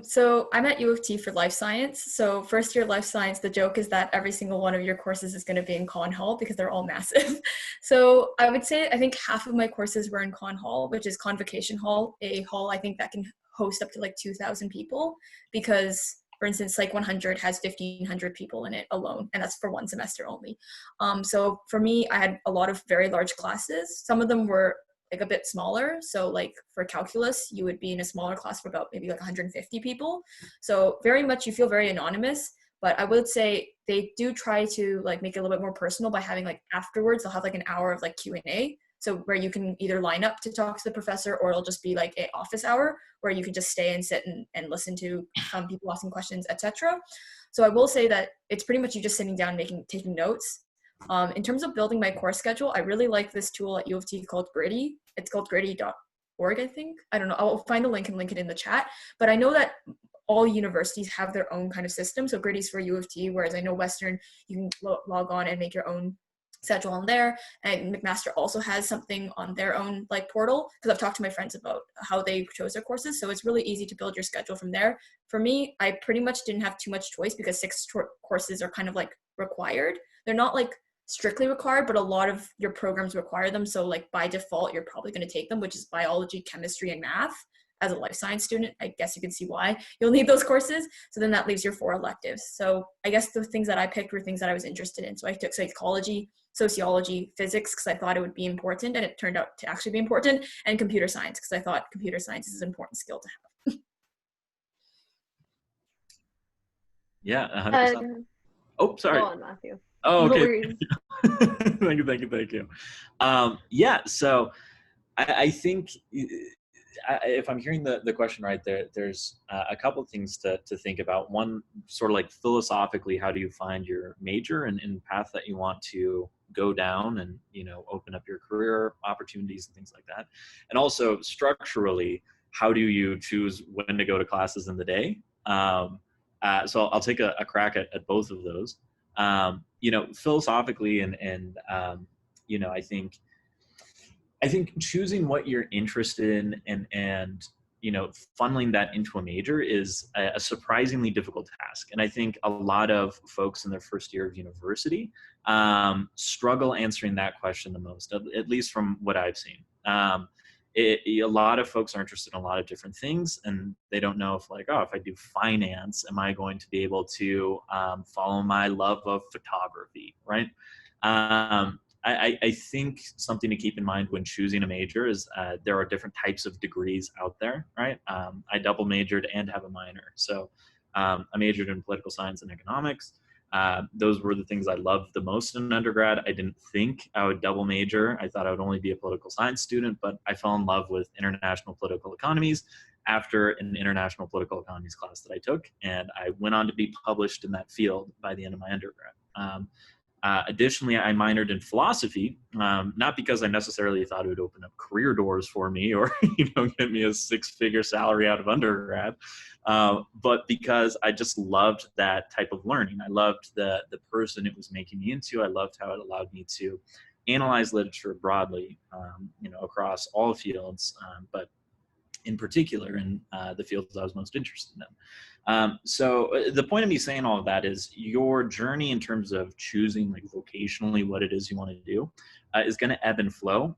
So I'm at U of T for life science. So first year life science, the joke is that every single one of your courses is going to be in Con Hall because they're all massive. So I would say I think half of my courses were in Con Hall, which is Convocation Hall, a hall I think that can host up to like 2,000 people because, for instance, Psych 100 has 1,500 people in it alone, and that's for one semester only. So for me, I had a lot of very large classes. Some of them were like a bit smaller. So like for calculus, you would be in a smaller class for about maybe like 150 people. So very much you feel very anonymous, but I would say they do try to like make it a little bit more personal by having like afterwards, they'll have like an hour of like Q&A. So where you can either line up to talk to the professor, or it'll just be like an office hour where you can just stay and sit and listen to people asking questions, etc. So I will say that it's pretty much you just sitting down, taking notes. In terms of building my course schedule, I really like this tool at U of T called Gritty. It's called gritty.org, I think. I don't know. I'll find the link and link it in the chat. But I know that all universities have their own kind of system. So Gritty's for U of T, whereas I know Western, you can log on and make your own schedule on there, and McMaster also has something on their own like portal, because I've talked to my friends about how they chose their courses, so it's really easy to build your schedule from there. For me, I pretty much didn't have too much choice because 6 courses are kind of like required. They're not like strictly required, but a lot of your programs require them, so like by default you're probably going to take them, which is biology, chemistry, and math. As a life science student, I guess you can see why you'll need those courses. So then that leaves your 4 electives. So I guess the things that I picked were things that I was interested in. So I took psychology, sociology, physics, because I thought it would be important, and it turned out to actually be important, and computer science, because I thought computer science is an important skill to have.
Yeah, 100%. Oh, sorry.
Go on, Matthew.
Oh,
No
okay.
worries.
Thank you. Yeah, so I think if I'm hearing the question right, there's a couple of things to think about. One, sort of like philosophically, how do you find your major and path that you want to go down and, you know, open up your career opportunities and things like that. And also structurally, how do you choose when to go to classes in the day? So I'll take a crack at both of those. You know, philosophically and you know, I think choosing what you're interested in and you know, funneling that into a major is a surprisingly difficult task. And I think a lot of folks in their first year of university struggle answering that question the most, at least from what I've seen. A lot of folks are interested in a lot of different things, and they don't know if like, oh, if I do finance, am I going to be able to follow my love of photography, right? I think something to keep in mind when choosing a major is there are different types of degrees out there, right? I double majored and have a minor. So I majored in political science and economics. Those were the things I loved the most in undergrad. I didn't think I would double major. I thought I would only be a political science student, but I fell in love with international political economies after an international political economies class that I took. And I went on to be published in that field by the end of my undergrad. Additionally, I minored in philosophy, not because I necessarily thought it would open up career doors for me or you know, get me a 6-figure salary out of undergrad, but because I just loved that type of learning. I loved the person it was making me into. I loved how it allowed me to analyze literature broadly, you know, across all fields, but in particular in the fields I was most interested in. So the point of me saying all of that is your journey in terms of choosing like vocationally what it is you want to do is going to ebb and flow.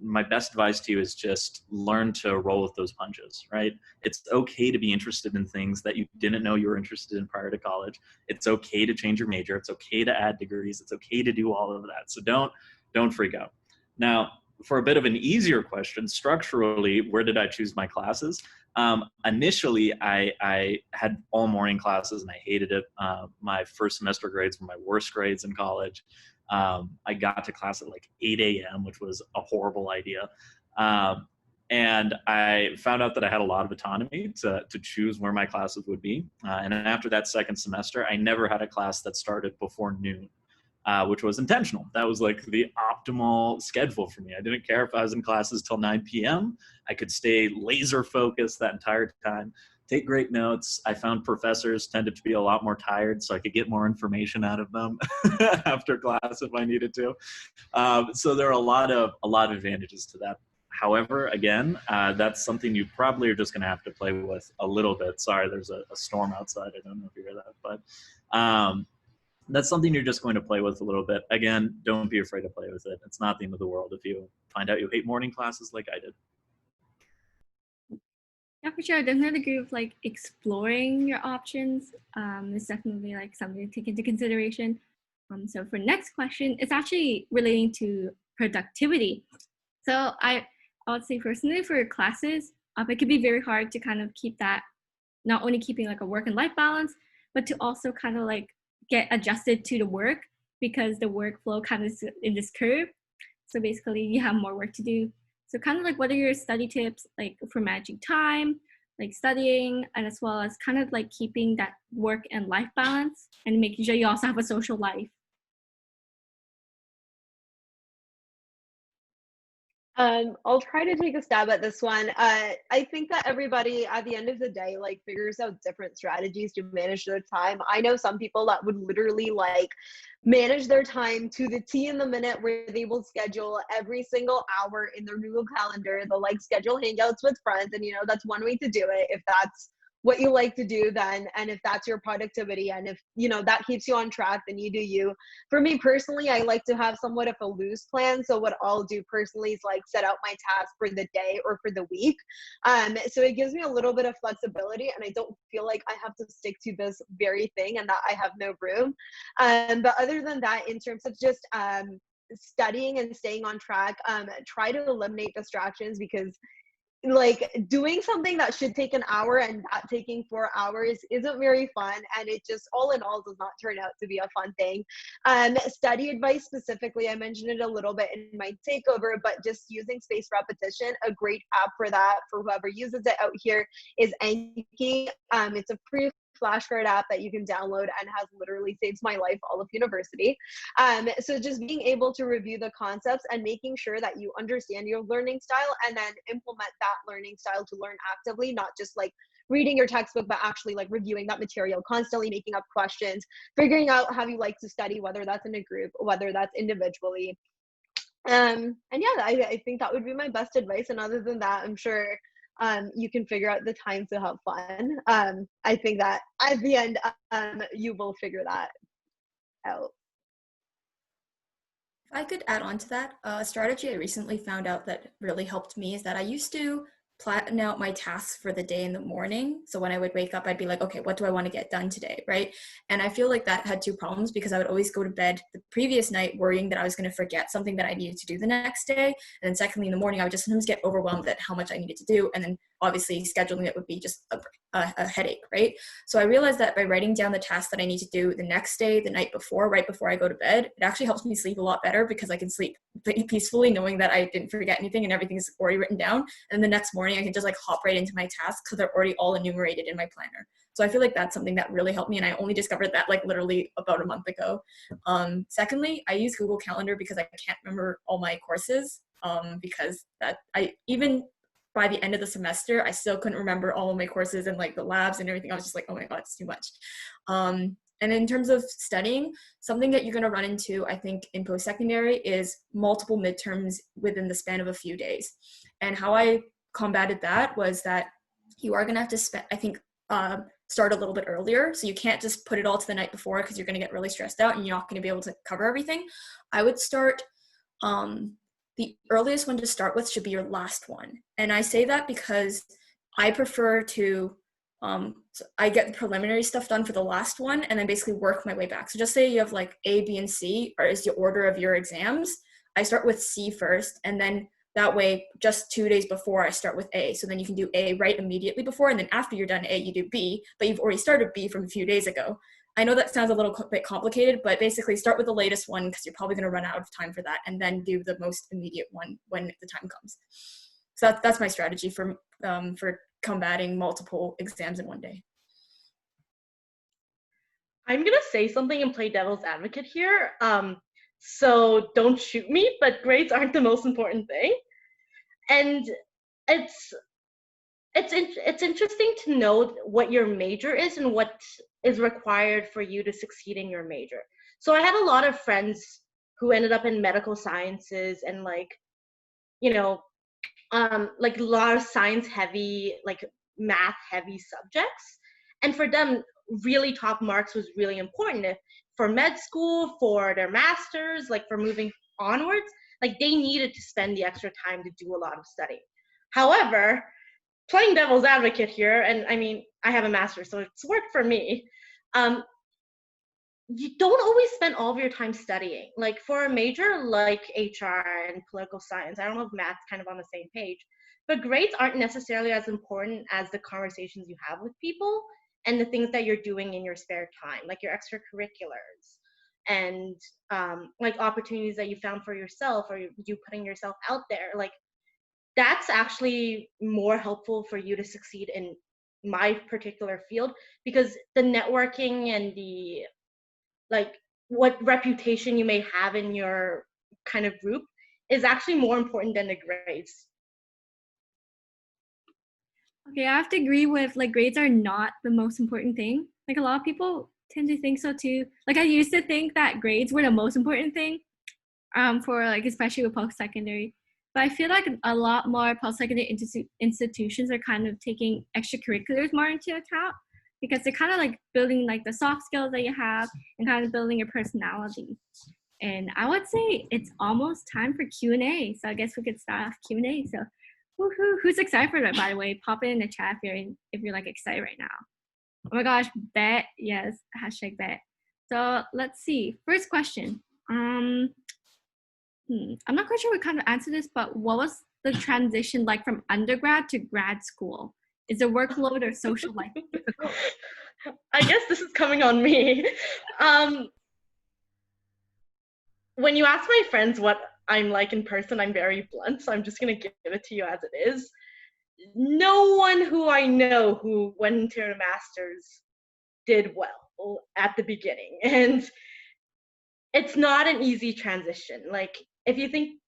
My best advice to you is just learn to roll with those punches, right? It's okay to be interested in things that you didn't know you were interested in prior to college. It's okay to change your major. It's okay to add degrees. It's okay to do all of that. So don't freak out. Now, for a bit of an easier question, structurally, where did I choose my classes? Initially, I had all morning classes and I hated it. My first semester grades were my worst grades in college. I got to class at like 8 a.m., which was a horrible idea. And I found out that I had a lot of autonomy to choose where my classes would be. And after that second semester, I never had a class that started before noon. Which was intentional. That was like the optimal schedule for me. I didn't care if I was in classes till 9 p.m. I could stay laser focused that entire time, take great notes. I found professors tended to be a lot more tired, so I could get more information out of them after class if I needed to. So there are a lot of advantages to that. However, again, that's something you probably are just going to have to play with a little bit. Sorry, there's a storm outside. I don't know if you hear that, but that's something you're just going to play with a little bit. Again, don't be afraid to play with it. It's not the end of the world if you find out you hate morning classes like I did.
Yeah, for sure. I definitely agree with like exploring your options. It's definitely like something to take into consideration. So for next question, it's actually relating to productivity. So I would say personally for classes, it could be very hard to kind of keep that, not only keeping like a work and life balance, but to also kind of like get adjusted to the work, because the workflow kind of is in this curve. So basically you have more work to do. So kind of like, what are your study tips like for managing time, like studying, and as well as kind of like keeping that work and life balance and making sure you also have a social life?
I'll try to take a stab at this one. I think that everybody at the end of the day, like, figures out different strategies to manage their time. I know some people that would literally like manage their time to the T in the minute, where they will schedule every single hour in their Google Calendar. They'll like schedule hangouts with friends, and that's one way to do it if that's what you like to do then, and if that's your productivity, and if that keeps you on track, then you do you. For me personally, I like to have somewhat of a loose plan. So what I'll do personally is like set out my task for the day or for the week. So it gives me a little bit of flexibility, and I don't feel like I have to stick to this very thing and that I have no room. But other than that, in terms of just studying and staying on track, try to eliminate distractions, because like doing something that should take an hour and that taking 4 hours isn't very fun, and it just all in all does not turn out to be a fun thing. Study advice specifically, I mentioned it a little bit in my takeover, but just using spaced repetition, a great app for that for whoever uses it out here is Anki. It's a free flashcard app that you can download and has literally saved my life all of university. So just being able to review the concepts and making sure that you understand your learning style, and then implement that learning style to learn actively, not just like reading your textbook, but actually like reviewing that material, constantly making up questions, figuring out how you like to study, whether that's in a group, whether that's individually. And yeah, I think that would be my best advice. And other than that, I'm sure you can figure out the time to have fun. I think that at the end, you will figure that out.
If I could add on to that, a strategy I recently found out that really helped me is that I used to plan out my tasks for the day in the morning. So when I would wake up, I'd be like, okay, what do I want to get done today, right? And I feel like that had two problems, because I would always go to bed the previous night worrying that I was going to forget something that I needed to do the next day. And then secondly, in the morning, I would just sometimes get overwhelmed at how much I needed to do. And then obviously scheduling it would be just a headache, right? So I realized that by writing down the tasks that I need to do the next day, the night before, right before I go to bed, it actually helps me sleep a lot better, because I can sleep peacefully knowing that I didn't forget anything and everything's already written down. And the next morning I can just like hop right into my tasks because they're already all enumerated in my planner. So I feel like that's something that really helped me, and I only discovered that like literally about a month ago. Secondly, I use Google Calendar because I can't remember all my courses, because that even by the end of the semester, I still couldn't remember all of my courses and like the labs and everything. I was just like, oh my God, it's too much. And in terms of studying, something that you're going to run into, I think, in post-secondary is multiple midterms within the span of a few days. And how I combated that was that you are going to have to start a little bit earlier. So you can't just put it all to the night before, because you're going to get really stressed out and you're not going to be able to cover everything. I would start, the earliest one to start with should be your last one. And I say that because I prefer to, so I get the preliminary stuff done for the last one and then basically work my way back. So just say you have like A, B, and C, or is the order of your exams. I start with C first, and then that way, just 2 days before, I start with A. So then you can do A right immediately before, and then after you're done A, you do B, but you've already started B from a few days ago. I know that sounds a little bit complicated, but basically start with the latest one, because you're probably going to run out of time for that, and then do the most immediate one when the time comes. So that's my strategy for combating multiple exams in one day.
I'm going to say something and play devil's advocate here. So don't shoot me, but grades aren't the most important thing. And it's interesting to know what your major is and what is required for you to succeed in your major. So I had a lot of friends who ended up in medical sciences and like a lot of science heavy, like math heavy subjects. And for them, really top marks was really important. For med school, for their masters, like for moving onwards, like they needed to spend the extra time to do a lot of studying. However, playing devil's advocate here, and I mean, I have a master's, so it's worked for me. You don't always spend all of your time studying. Like for a major like HR and political science, I don't know if math's kind of on the same page, but grades aren't necessarily as important as the conversations you have with people and the things that you're doing in your spare time, like your extracurriculars and like opportunities that you found for yourself, or you putting yourself out there. Like that's actually more helpful for you to succeed in my particular field, because the networking and the like what reputation you may have in your kind of group is actually more important than the grades.
Okay, I have to agree with like grades are not the most important thing. Like a lot of people tend to think so too. Like I used to think that grades were the most important thing for like especially with post-secondary. But I feel like a lot more post-secondary institutions are kind of taking extracurriculars more into account because they're kind of like building like the soft skills that you have and kind of building your personality. And I would say it's almost time for Q&A. So I guess we could start off Q&A. So who's excited for that, by the way? Pop it in the chat if you're like excited right now. Oh my gosh, bet, yes, hashtag bet. So let's see. First question. I'm not quite sure what kind of answer this, but what was the transition like from undergrad to grad school? Is the workload or social life difficult?
I guess this is coming on me. When you ask my friends what I'm like in person, I'm very blunt, so I'm just gonna give it to you as it is. No one who I know who went into a master's did well at the beginning, and it's not an easy transition. Like if you think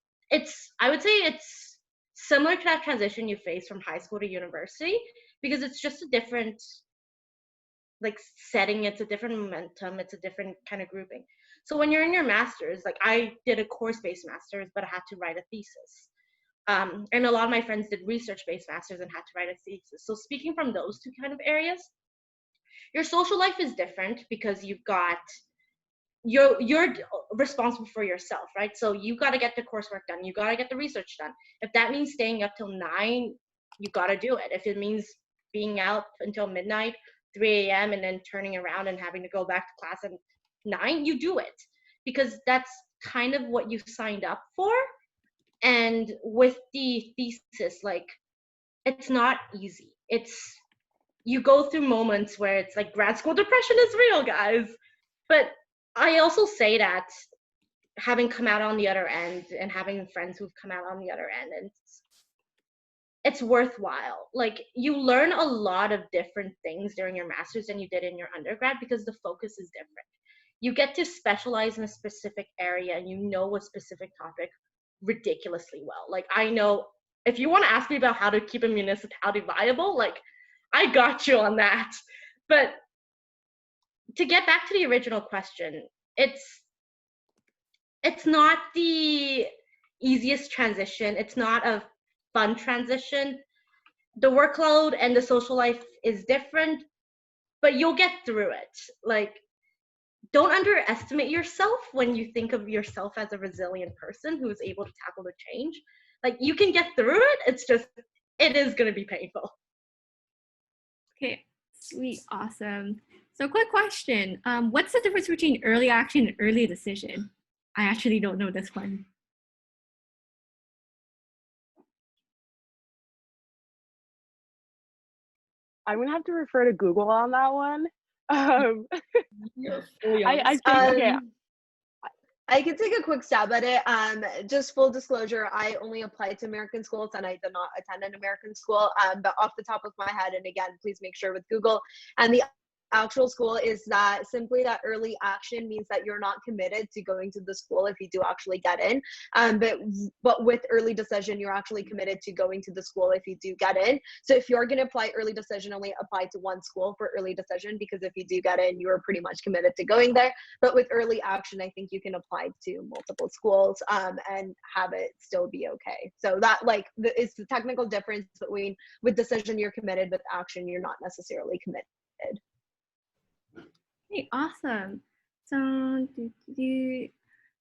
I would say it's similar to that transition you face from high school to university, because it's just a different like setting, it's a different momentum, it's a different kind of grouping. So when you're in your master's, like I did a course-based master's, but I had to write a thesis. And a lot of my friends did research-based masters and had to write a thesis. So speaking from those two kind of areas, your social life is different because you're responsible for yourself, right? So you got to get the coursework done, you got to get the research done. If that means staying up till 9, you got to do it. If it means being out until midnight, 3 a.m. and then turning around and having to go back to class at 9, you do it, because that's kind of what you signed up for. And with the thesis, like it's not easy. You go through moments where it's like grad school depression is real, guys. But I also say that having come out on the other end and having friends who've come out on the other end, and it's worthwhile. Like you learn a lot of different things during your master's than you did in your undergrad because the focus is different. You get to specialize in a specific area and you know a specific topic ridiculously well. Like I know if you want to ask me about how to keep a municipality viable, like I got you on that. But to get back to the original question, it's not the easiest transition. It's not a fun transition. The workload and the social life is different, but you'll get through it. Like don't underestimate yourself when you think of yourself as a resilient person who is able to tackle the change. Like you can get through it. It's just, it is going to be painful.
Okay, sweet, awesome. So quick question. What's the difference between early action and early decision? I actually don't know this one.
I'm gonna have to refer to Google on that one.
I can take a quick stab at it. Just full disclosure, I only applied to American schools and I did not attend an American school. But off the top of my head, and again, please make sure with Google and the actual school, is that simply that early action means that you're not committed to going to the school if you do actually get in. But with early decision, you're actually committed to going to the school if you do get in. So if you're going to apply early decision, only apply to one school for early decision, because if you do get in, you are pretty much committed to going there. But with early action, I think you can apply to multiple schools and have it still be okay. So that it's the technical difference between with decision you're committed, with action you're not necessarily committed.
Okay, awesome. So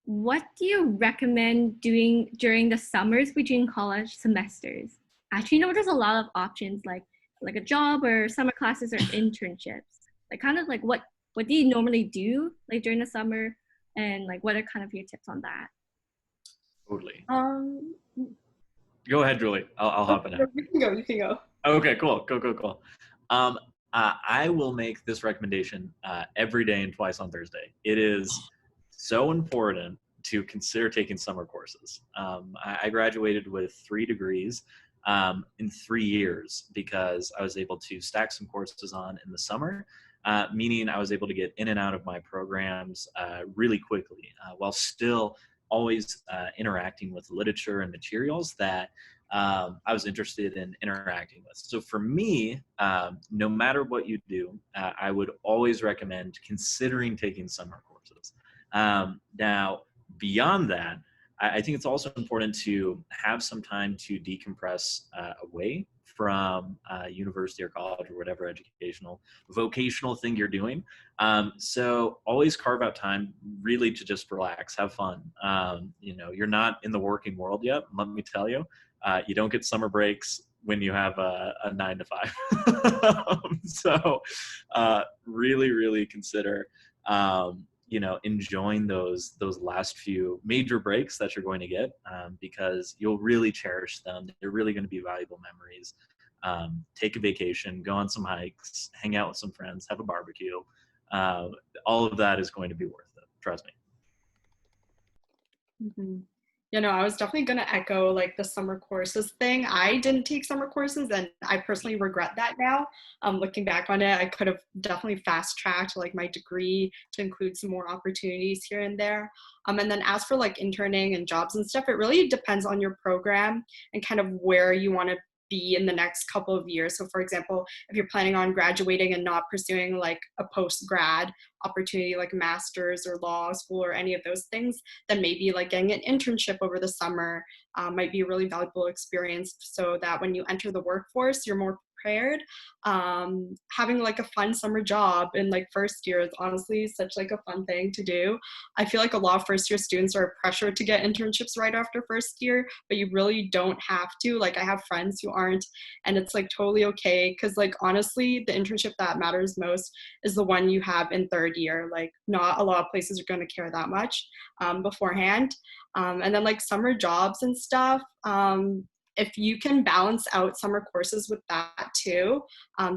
what do you recommend doing during the summers between college semesters? Actually, there's a lot of options like a job or summer classes or internships. Like kind of like what do you normally do like during the summer, and like what are kind of your tips on that?
Totally. Go ahead, Julie. I'll hop in.
You can go.
Okay, cool. Go. I will make this recommendation every day and twice on Thursday. It is so important to consider taking summer courses. I graduated with 3 degrees in 3 years because I was able to stack some courses on in the summer, meaning I was able to get in and out of my programs really quickly while still always interacting with literature and materials that I was interested in interacting with. So for me, no matter what you do, I would always recommend considering taking summer courses. Now, beyond that, I think it's also important to have some time to decompress away from university or college or whatever educational, vocational thing you're doing. So always carve out time really to just relax, have fun. You're not in the working world yet, let me tell you. You don't get summer breaks when you have a 9 to 5. So really, really consider enjoying those last few major breaks that you're going to get, because you'll really cherish them. They're really going to be valuable memories. Take a vacation, go on some hikes, hang out with some friends, have a barbecue. All of that is going to be worth it. Trust me.
Mm-hmm. I was definitely going to echo like the summer courses thing. I didn't take summer courses, and I personally regret that now. Looking back on it, I could have definitely fast-tracked like my degree to include some more opportunities here and there. And then as for like interning and jobs and stuff, it really depends on your program and kind of where you want to be in the next couple of years. So for example, if you're planning on graduating and not pursuing like a post-grad opportunity like a master's or law school or any of those things, then maybe like getting an internship over the summer might be a really valuable experience, so that when you enter the workforce, you're more prepared. Having like a fun summer job in like first year is honestly such like a fun thing to do. I feel like a lot of first year students are pressured to get internships right after first year, but you really don't have to. Like I have friends who aren't, and it's like totally okay, because like honestly the internship that matters most is the one you have in third year. Like not a lot of places are going to care that much beforehand. And then like summer jobs and stuff, if you can balance out summer courses with that too,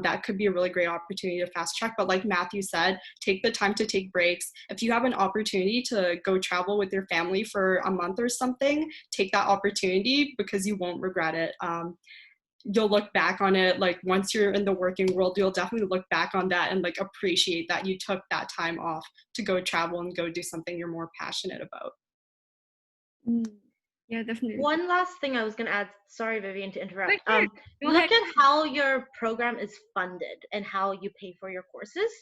that could be a really great opportunity to fast track. But like Matthew said, take the time to take breaks. If you have an opportunity to go travel with your family for a month or something, take that opportunity, because you won't regret it. You'll look back on it, like once you're in the working world, you'll definitely look back on that and like appreciate that you took that time off to go travel and go do something you're more passionate about.
Yeah, definitely.
One last thing I was going to add, sorry Vivian to interrupt.
Sure.
Look at how your program is funded and how you pay for your courses,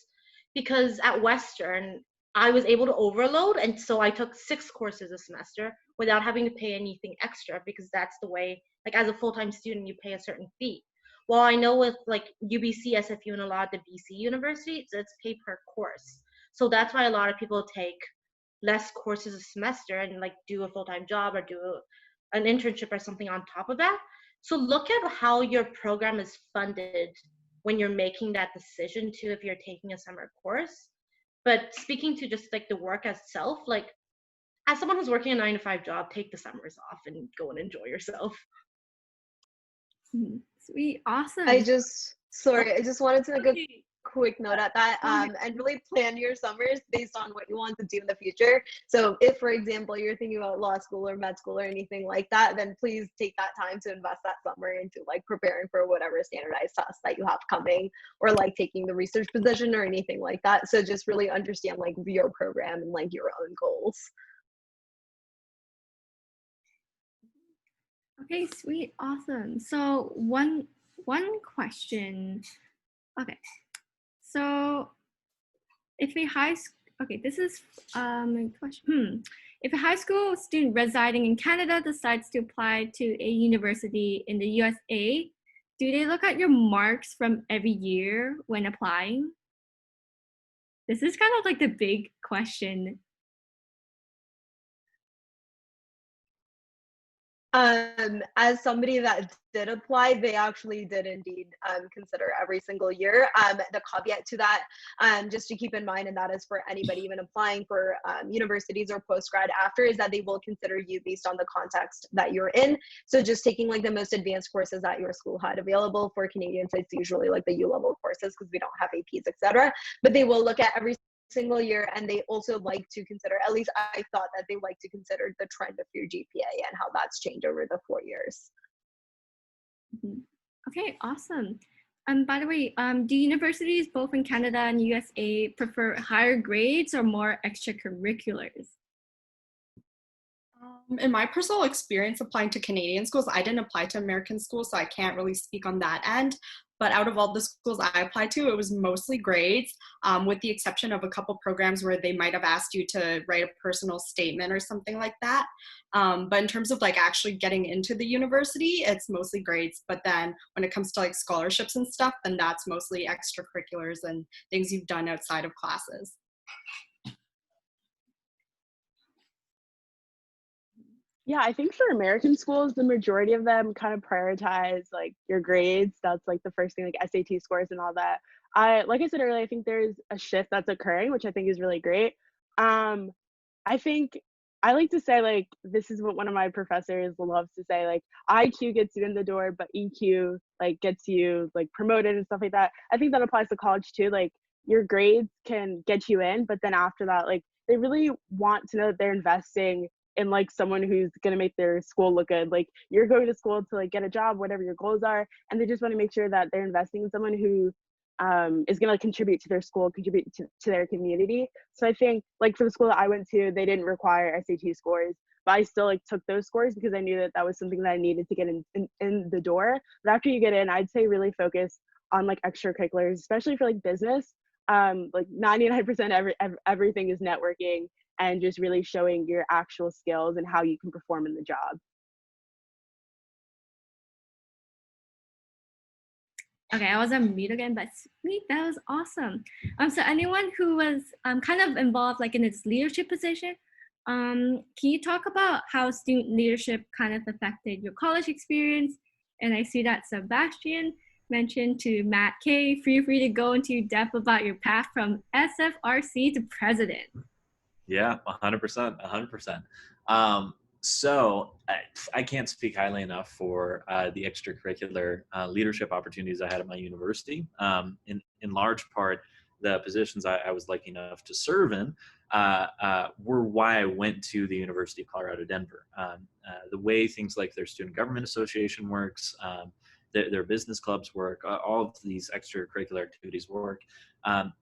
because at Western I was able to overload, and so I took 6 courses a semester without having to pay anything extra, because that's the way, like as a full-time student you pay a certain fee. Well, I know with like UBC, SFU, and a lot of the BC universities, it's pay per course. So that's why a lot of people take less courses a semester and like do a full-time job or do an internship or something on top of that. So look at how your program is funded when you're making that decision too, if you're taking a summer course. But speaking to just like the work itself, like as someone who's working a 9 to 5 job, take the summers off and go and enjoy yourself.
Sweet, awesome.
I just wanted to make a quick note at that, and really plan your summers based on what you want to do in the future. So if, for example, you're thinking about law school or med school or anything like that, then please take that time to invest that summer into like preparing for whatever standardized tests that you have coming, or like taking the research position or anything like that. So just really understand like your program and like your own goals.
Okay, sweet, awesome. So one question. Okay. So if a this is a question. If a high school student residing in Canada decides to apply to a university in the USA, do they look at your marks from every year when applying? This is kind of like the big question.
As somebody that did apply, they actually did indeed consider every single year. The caveat to that, just to keep in mind, and that is for anybody even applying for universities or post-grad after, is that they will consider you based on the context that you're in. So just taking like the most advanced courses that your school had available. For Canadians, it's usually like the U-level courses because we don't have APs, etc. But they will look at every single year, and they also like to consider, at least I thought that they like to consider the trend of your GPA and how that's changed over the 4 years.
Okay, awesome. By the way, do universities both in Canada and USA prefer higher grades or more extracurriculars?
In my personal experience applying to Canadian schools, I didn't apply to American schools, so I can't really speak on that end. But out of all the schools I applied to, it was mostly grades, with the exception of a couple programs where they might have asked you to write a personal statement or something like that. But in terms of like actually getting into the university, it's mostly grades. But then when it comes to like scholarships and stuff, then that's mostly extracurriculars and things you've done outside of classes.
Yeah, I think for American schools, the majority of them kind of prioritize like your grades. That's like the first thing, like SAT scores and all that. Like I said earlier, I think there's a shift that's occurring, which I think is really great. I think I like to say like this is what one of my professors loves to say, like IQ gets you in the door, but EQ like gets you like promoted and stuff like that. I think that applies to college too. Like your grades can get you in, but then after that, like they really want to know that they're investing in like someone who's going to make their school look good. Like you're going to school to like get a job, whatever your goals are, and they just want to make sure that they're investing in someone who is going to contribute to their school, contribute to their community. So I think like for the school that I went to, they didn't require SAT scores, but I still like took those scores because I knew that that was something that I needed to get in the door. But after you get in, I'd say really focus on like extracurriculars, especially for like business. Like 99% everything is networking and just really showing your actual skills and how you can perform in the job.
Okay, I was on mute again, but sweet, that was awesome. So anyone who was kind of involved like in this leadership position, can you talk about how student leadership kind of affected your college experience? And I see that Sebastian mentioned to Matt K, feel free to go into depth about your path from SFRC to president.
Yeah, 100%. So I can't speak highly enough for the extracurricular leadership opportunities I had at my university. In large part, the positions I was lucky enough to serve in were why I went to the University of Colorado, Denver. The way things like their student government association works, their business clubs work, all of these extracurricular activities work,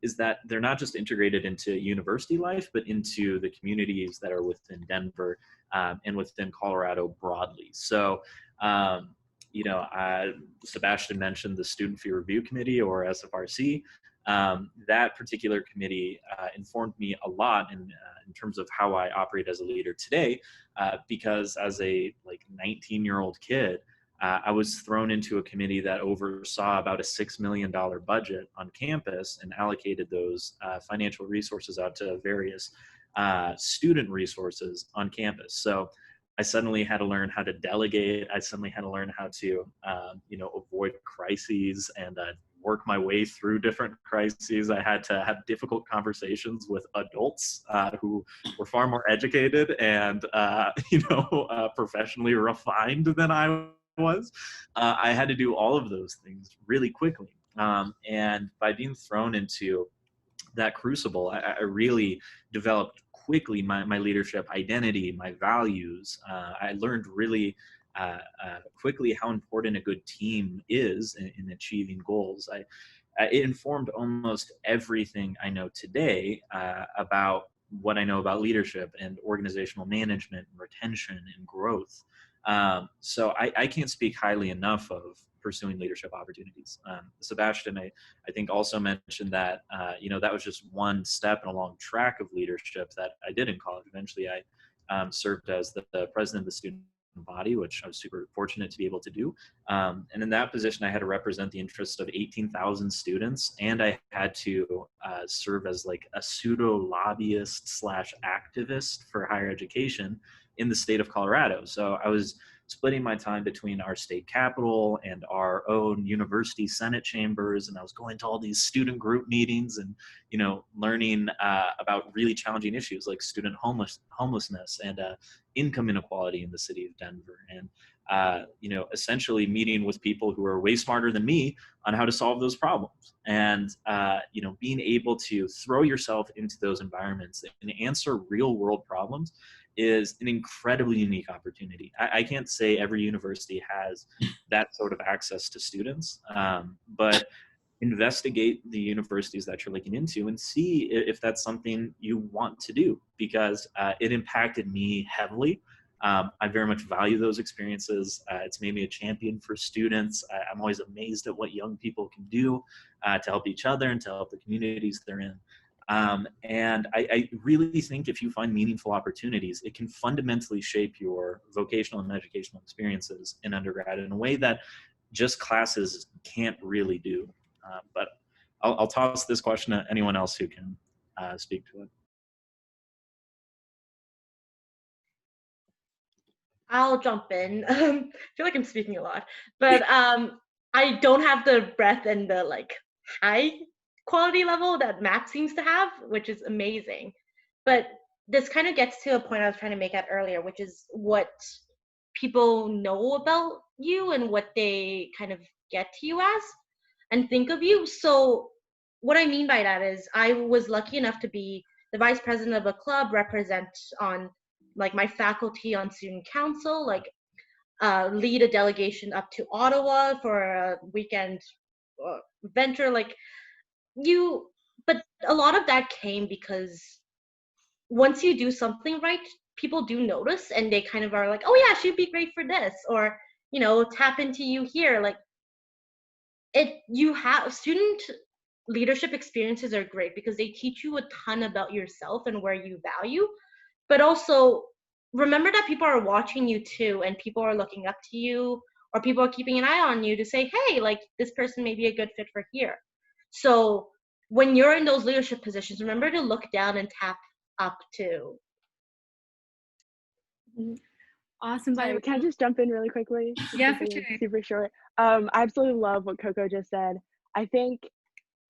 is that they're not just integrated into university life, but into the communities that are within Denver and within Colorado broadly. So, Sebastian mentioned the Student Fee Review Committee, or SFRC. That particular committee informed me a lot in terms of how I operate as a leader today, because as a 19-year-old kid, I was thrown into a committee that oversaw about a $6 million budget on campus and allocated those financial resources out to various student resources on campus. So I suddenly had to learn how to delegate. I suddenly had to learn how to, avoid crises and work my way through different crises. I had to have difficult conversations with adults who were far more educated and, professionally refined than I was. I had to do all of those things really quickly. And by being thrown into that crucible, I really developed quickly my leadership identity, my values. I learned really quickly how important a good team is in achieving goals. It informed almost everything I know today about what I know about leadership and organizational management, and retention, and growth. So I can't speak highly enough of pursuing leadership opportunities. Sebastian, I think also mentioned that, that was just one step in a long track of leadership that I did in college. Eventually, I served as the president of the student body, which I was super fortunate to be able to do. And in that position, I had to represent the interests of 18,000 students, and I had to serve as like a pseudo lobbyist / activist for higher education in the state of Colorado. So I was splitting my time between our state capitol and our own university senate chambers, and I was going to all these student group meetings and learning about really challenging issues like student homelessness and income inequality in the city of Denver, and essentially meeting with people who are way smarter than me on how to solve those problems, and being able to throw yourself into those environments and answer real world problems is an incredibly unique opportunity. I can't say every university has that sort of access to students, but investigate the universities that you're looking into and see if that's something you want to do, because it impacted me heavily. I very much value those experiences. It's made me a champion for students. I'm always amazed at what young people can do to help each other and to help the communities they're in. And I really think if you find meaningful opportunities, it can fundamentally shape your vocational and educational experiences in undergrad in a way that just classes can't really do. But I'll toss this question to anyone else who can speak to it.
I'll jump in. I feel like I'm speaking a lot, but I don't have the breadth and the like high quality level that Matt seems to have, which is amazing. But this kind of gets to a point I was trying to make at earlier, which is what people know about you and what they kind of get to you as and think of you. So what I mean by that is I was lucky enough to be the vice president of a club, represent on like my faculty on student council, like lead a delegation up to Ottawa for a weekend venture, but a lot of that came because once you do something right, people do notice and they kind of are like, oh yeah, she'd be great for this, or tap into you here. Like you have student leadership experiences are great because they teach you a ton about yourself and where you value, but also remember that people are watching you too, and people are looking up to you, or people are keeping an eye on you to say, hey, like this person may be a good fit for here. So when you're in those leadership positions, remember to look down and tap up too.
Awesome.
Sorry, can I just jump in really quickly?
Yeah, for sure.
Super short. I absolutely love what Coco just said. I think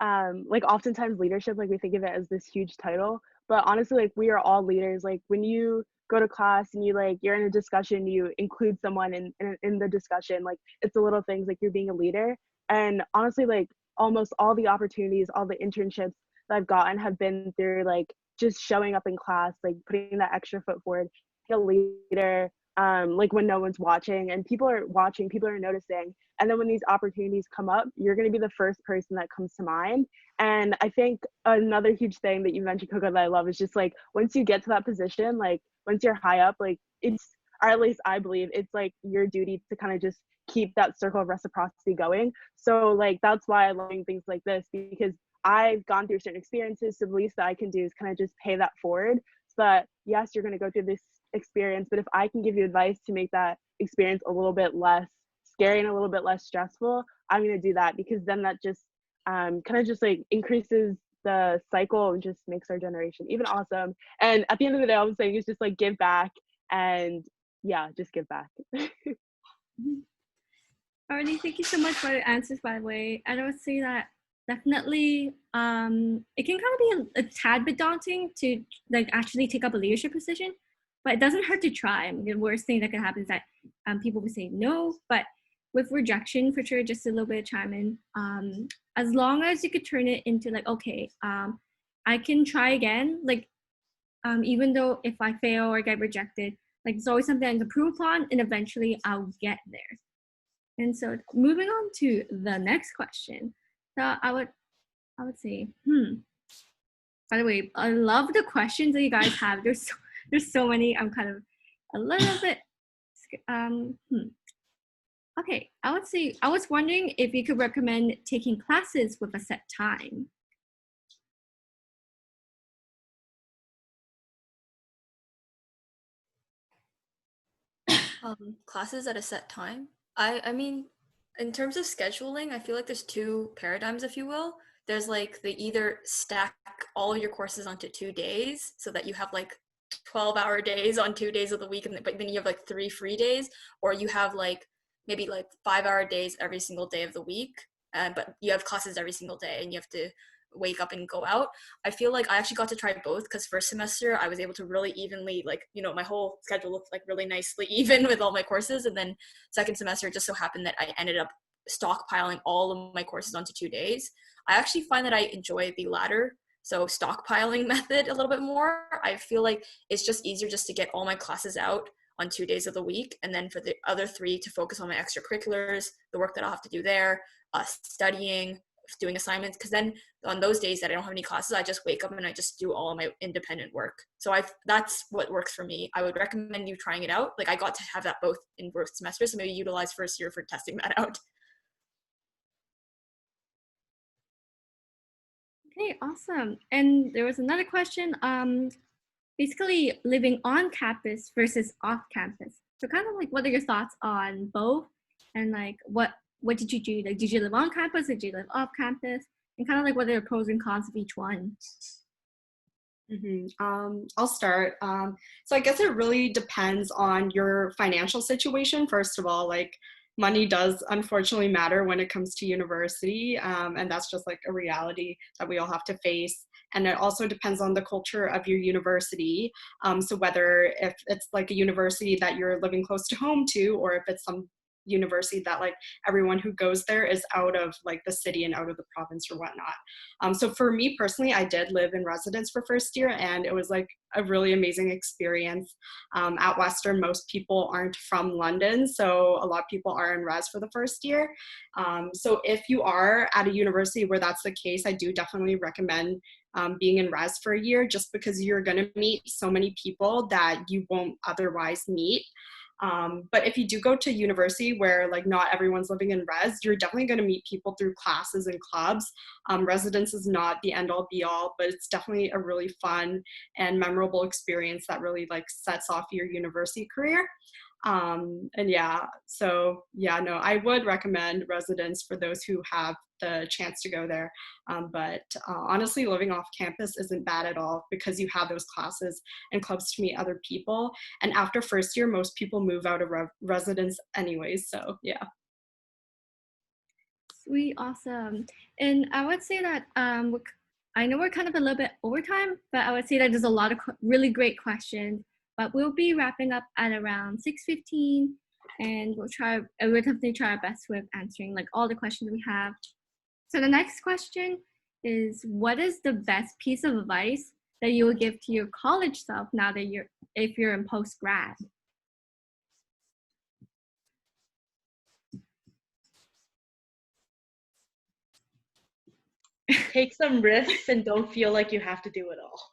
like oftentimes leadership, like we think of it as this huge title, but honestly, like we are all leaders. Like when you go to class and you're in a discussion, you include someone in the discussion. Like it's the little things, like you're being a leader. And honestly, like almost all the opportunities, all the internships that I've gotten have been through like just showing up in class, like putting that extra foot forward, being a leader, like when no one's watching and people are watching, people are noticing. And then when these opportunities come up, you're going to be the first person that comes to mind. And I think another huge thing that you mentioned, Coco, that I love is just like, once you get to that position, like once you're high up, like it's, or at least I believe it's like your duty to kind of just keep that circle of reciprocity going. So like, that's why I love doing things like this, because I've gone through certain experiences. So the least that I can do is kind of just pay that forward. So that yes, you're going to go through this experience, but if I can give you advice to make that experience a little bit less scary and a little bit less stressful, I'm going to do that, because then that just kind of just like increases the cycle and just makes our generation even awesome. And at the end of the day, all I'm saying is just like give back, and yeah, just give back.
Alrighty, thank you so much for your answers, by the way. And I would say that definitely it can kind of be a tad bit daunting to like actually take up a leadership position, but it doesn't hurt to try. I mean, the worst thing that can happen is that people will say no, but with rejection, for sure, just a little bit of chime in. As long as you could turn it into like, okay, I can try again. Like, even though if I fail or get rejected, like it's always something I can improve upon, and eventually I'll get there. And so moving on to the next question. So I would say, by the way, I love the questions that you guys have. There's so many. I'm kind of a little bit, Okay, I would say, I was wondering if you could recommend taking classes with a set time.
Classes at a set time? I mean, in terms of scheduling, I feel like there's two paradigms, if you will. There's like they either stack all of your courses onto 2 days so that you have like 12-hour days on 2 days of the week, but then you have like 3 free days, or you have like maybe like 5-hour days every single day of the week, but you have classes every single day and you have to wake up and go out. I feel like I actually got to try both, because first semester I was able to really evenly, like, my whole schedule looked like really nicely even with all my courses, and then second semester it just so happened that I ended up stockpiling all of my courses onto 2 days. I actually find that I enjoy the latter, so stockpiling method, a little bit more. I feel like it's just easier just to get all my classes out on 2 days of the week, and then for the other 3 to focus on my extracurriculars, the work that I'll have to do there, studying, doing assignments, because then on those days that I don't have any classes, I just wake up and I just do all of my independent work. So that's what works for me. I would recommend you trying it out. Like, I got to have that both in both semesters, so maybe utilize first year for testing that out.
Okay, awesome. And there was another question, basically living on campus versus off campus. So kind of like, what are your thoughts on both? And like, what did you do? Like, did you live on campus? Did you live off campus? And kind of like, what are the pros and cons of each one?
I'll start. So I guess it really depends on your financial situation. First of all, like, money does unfortunately matter when it comes to university, and that's just like a reality that we all have to face. And it also depends on the culture of your university. So whether if it's like a university that you're living close to home to, or if it's some university that like everyone who goes there is out of like the city and out of the province or whatnot. So for me personally, I did live in residence for first year, and it was like a really amazing experience. At Western, most people aren't from London, so a lot of people are in res for the first year. So if you are at a university where that's the case, I do definitely recommend being in res for a year, just because you're going to meet so many people that you won't otherwise meet. But if you do go to university where like not everyone's living in res, you're definitely going to meet people through classes and clubs. Residence is not the end all be all, but it's definitely a really fun and memorable experience that really like sets off your university career. And yeah, so yeah, no, I would recommend residence for those who have the chance to go there. But honestly, living off campus isn't bad at all, because you have those classes and clubs to meet other people. And after first year, most people move out of residence anyways. So yeah.
Sweet, awesome. And I would say that I know we're kind of a little bit over time, but I would say that there's a lot of really great questions. But we'll be wrapping up at around 6:15, and we'll definitely try our best with answering like all the questions we have. So the next question is, what is the best piece of advice that you will give to your college self now that if you're in post-grad?
Take some risks and don't feel like you have to do it all.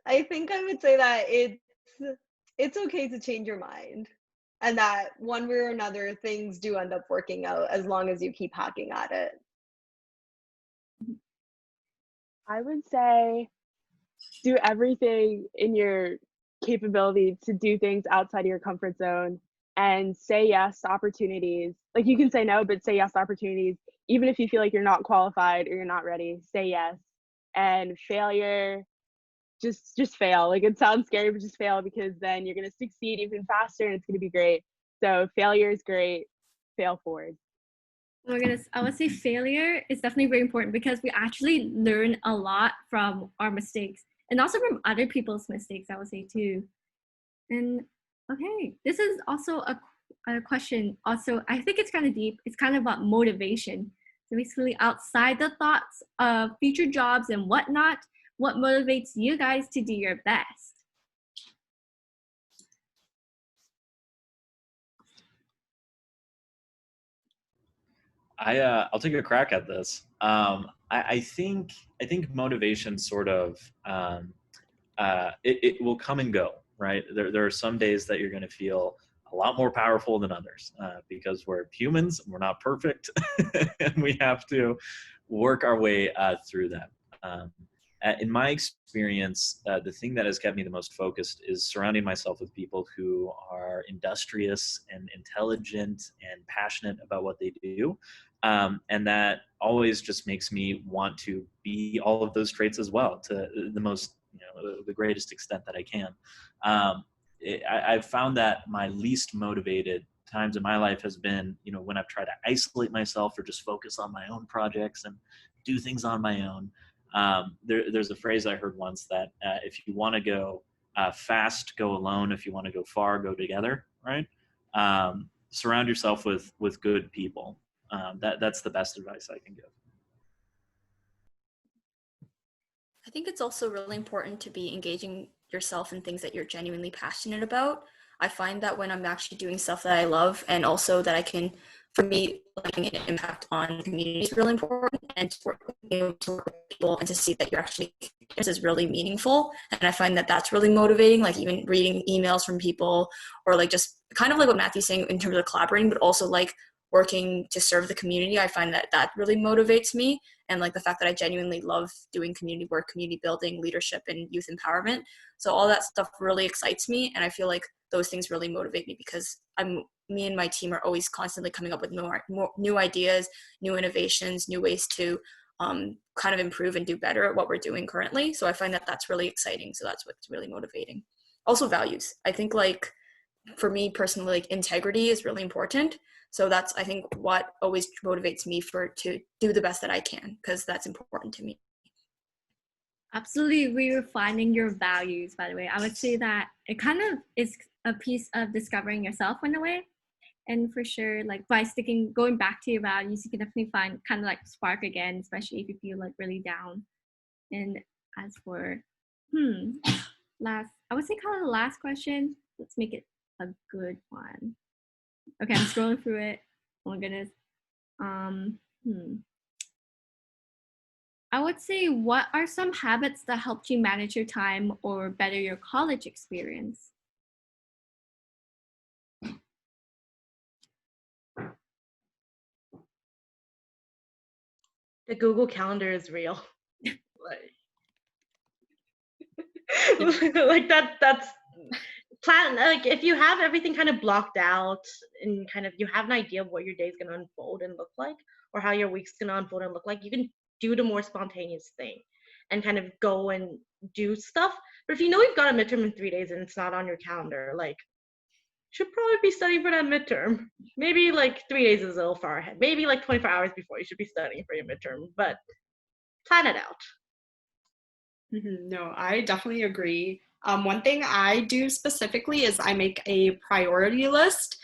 I think I would say that it's okay to change your mind, and that one way or another things do end up working out as long as you keep hacking at it.
I would say do everything in your capability to do things outside of your comfort zone, and say yes to opportunities. Like, you can say no, but say yes to opportunities. Even if you feel like you're not qualified or you're not ready, say yes. And failure, just fail. Like, it sounds scary, but just fail, because then you're going to succeed even faster and it's going to be great. So failure is great. Fail forward.
I would say failure is definitely very important, because we actually learn a lot from our mistakes and also from other people's mistakes, I would say too. And okay, this is also a question. Also, I think it's kind of deep. It's kind of about motivation. So basically, outside the thoughts of future jobs and whatnot, what motivates you guys to do your best?
I'll take a crack at this. I think motivation sort of it will come and go, right? There are some days that you're going to feel a lot more powerful than others, because we're humans, we're not perfect, and we have to work our way through that. In my experience, the thing that has kept me the most focused is surrounding myself with people who are industrious and intelligent and passionate about what they do. And that always just makes me want to be all of those traits as well, to the most, the greatest extent that I can. I've found that my least motivated times in my life has been, when I've tried to isolate myself or just focus on my own projects and do things on my own. There's a phrase I heard once that if you want to go fast, go alone. If you want to go far, go together, right? Surround yourself with good people. That's the best advice I can give.
I think it's also really important to be engaging yourself in things that you're genuinely passionate about. I find that when I'm actually doing stuff that I love, and also that I can, for me, having an impact on the community is really important, and to work with people and to see that you're actually, this is really meaningful. And I find that that's really motivating, like even reading emails from people, or like just kind of like what Matthew's saying in terms of collaborating, but also like working to serve the community. I find that that really motivates me, and like the fact that I genuinely love doing community work, community building, leadership, and youth empowerment. So all that stuff really excites me, and I feel like those things really motivate me, because me and my team are always constantly coming up with more new ideas, new innovations, new ways to kind of improve and do better at what we're doing currently. So I find that that's really exciting. So that's what's really motivating. Also values. I think like for me personally, like integrity is really important. So that's, I think, what always motivates me to do the best that I can, because that's important to me.
Absolutely refining your values, by the way. I would say that it kind of is a piece of discovering yourself in a way. And for sure, like by going back to your values, you can definitely find kind of like spark again, especially if you feel like really down. And as for, I would say kind of the last question, let's make it a good one. Okay, I'm scrolling through it. Oh my goodness. I would say, what are some habits that helped you manage your time or better your college experience?
The Google Calendar is real. Like that's plan, like if you have everything kind of blocked out and kind of you have an idea of what your day's going to unfold and look like, or how your week's going to unfold and look like, you can do the more spontaneous thing and kind of go and do stuff. But if you know you've got a midterm in 3 days and it's not on your calendar, like, should probably be studying for that midterm. Maybe like 3 days is a little far ahead. Maybe like 24 hours before you should be studying for your midterm, but plan it out.
No, I definitely agree. One thing I do specifically is I make a priority list.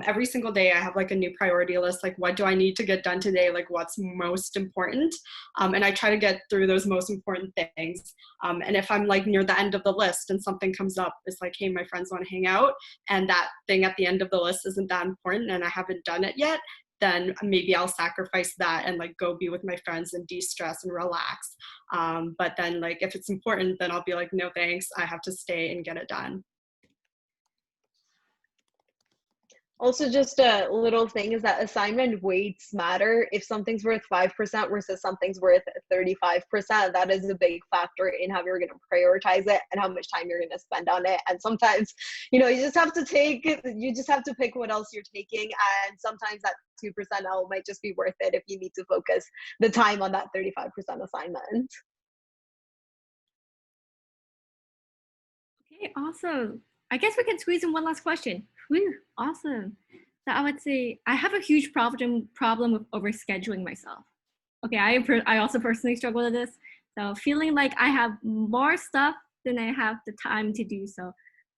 Every single day I have like a new priority list, like what do I need to get done today, like what's most important, and I try to get through those most important things. And if I'm like near the end of the list and something comes up, it's like, hey, my friends want to hang out, and that thing at the end of the list isn't that important and I haven't done it yet, then maybe I'll sacrifice that and like go be with my friends and de-stress and relax. But then like if it's important, then I'll be like, no thanks, I have to stay and get it done.
Also, just a little thing is that assignment weights matter. If something's worth 5% versus something's worth 35%, that is a big factor in how you're going to prioritize it and how much time you're going to spend on it. And sometimes, you just have to pick what else you're taking. And sometimes that 2% L might just be worth it if you need to focus the time on that 35% assignment.
Okay, awesome. I guess we can squeeze in one last question. Whew, awesome. So I would say I have a huge problem with overscheduling myself. Okay, I also personally struggle with this. So feeling like I have more stuff than I have the time to do so.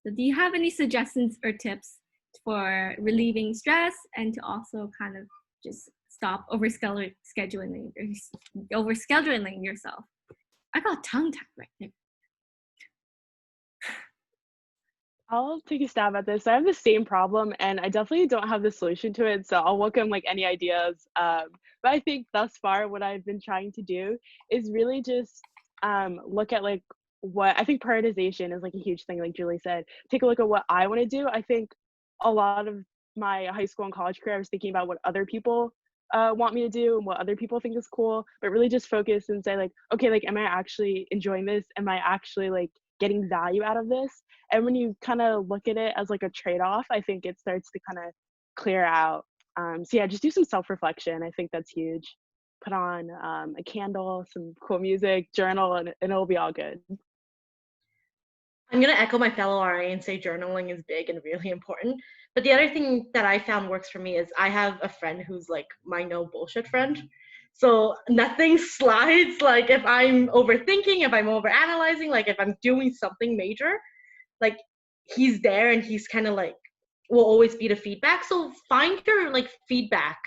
So do you have any suggestions or tips for relieving stress and to also kind of just stop overscheduling yourself? I got tongue-tied right there.
I'll take a stab at this. I have the same problem and I definitely don't have the solution to it. So I'll welcome like any ideas. But I think thus far what I've been trying to do is really just look at like what I think prioritization is like a huge thing, like Julie said. Take a look at what I want to do. I think a lot of my high school and college career, I was thinking about what other people want me to do and what other people think is cool, but really just focus and say like, okay, like, am I actually enjoying this? Am I actually like getting value out of this? And when you kind of look at it as like a trade-off, I think it starts to kind of clear out. So yeah, just do some self-reflection. I think that's huge. Put on a candle, some cool music, journal, and it'll be all good.
I'm going to echo my fellow RA and say journaling is big and really important. But the other thing that I found works for me is I have a friend who's like my no bullshit friend. So nothing slides. Like if I'm overthinking, if I'm overanalyzing, like if I'm doing something major, like he's there and he's kind of like will always be the feedback. So find your like feedback,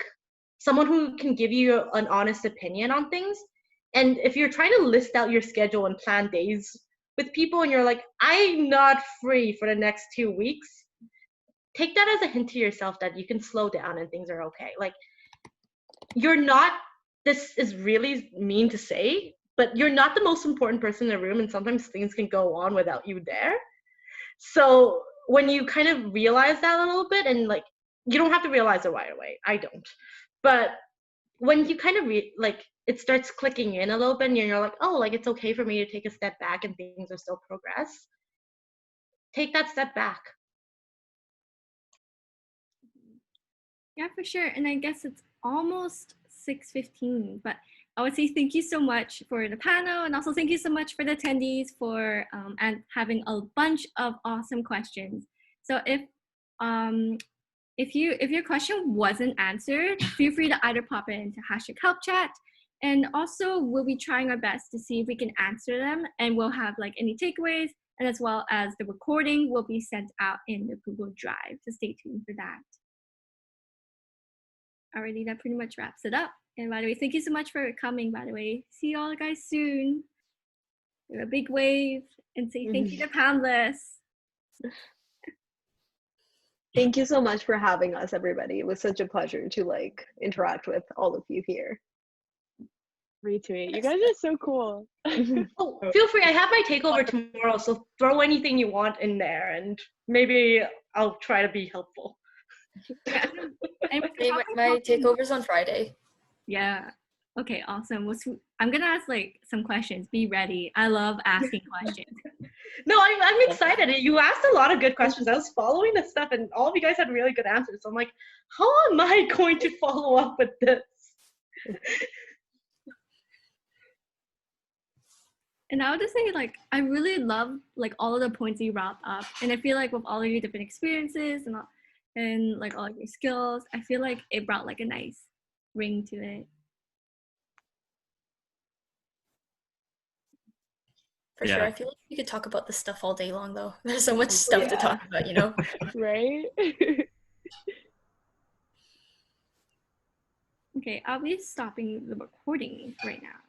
someone who can give you an honest opinion on things. And if you're trying to list out your schedule and plan days with people and you're like, I'm not free for the next 2 weeks, take that as a hint to yourself that you can slow down and things are okay. Like, you're not, this is really mean to say, but you're not the most important person in the room, and sometimes things can go on without you there. So when you kind of realize that a little bit, and like, you don't have to realize it right away. I don't. But when you kind of like, it starts clicking in a little bit and you're like, oh, like it's okay for me to take a step back and things are still progress. Take that step back.
Yeah, for sure. And I guess it's almost 6:15, but I would say thank you so much for the panel, and also thank you so much for the attendees for and having a bunch of awesome questions. So if your question wasn't answered, feel free to either pop it into #HelpChat, and also we'll be trying our best to see if we can answer them, and we'll have like any takeaways, and as well as the recording will be sent out in the Google Drive. So stay tuned for that. Alrighty, that pretty much wraps it up. And by the way, thank you so much for coming, by the way. See you all guys soon. Give a big wave and say thank you to panelists.
Thank you so much for having us, everybody. It was such a pleasure to like interact with all of you here.
Retweet. You guys are so cool.
Oh, feel free. I have my takeover tomorrow, so throw anything you want in there, and maybe I'll try to be helpful.
Yeah. And
My takeover's on Friday.
Yeah. Okay, awesome. I'm gonna ask like some questions. Be ready. I love asking questions.
No, I'm excited. You asked a lot of good questions. I was following the stuff, and all of you guys had really good answers. So I'm like, how am I going to follow up with this?
And I would just say, like, I really love like all of the points you wrapped up, and I feel like with all of your different experiences and like all of your skills, I feel like it brought like a nice ring to it. For
sure. I feel like we could talk about this stuff all day long, though. There's so much stuff to talk about, you know?
Right?
Okay, I'll be stopping the recording right now.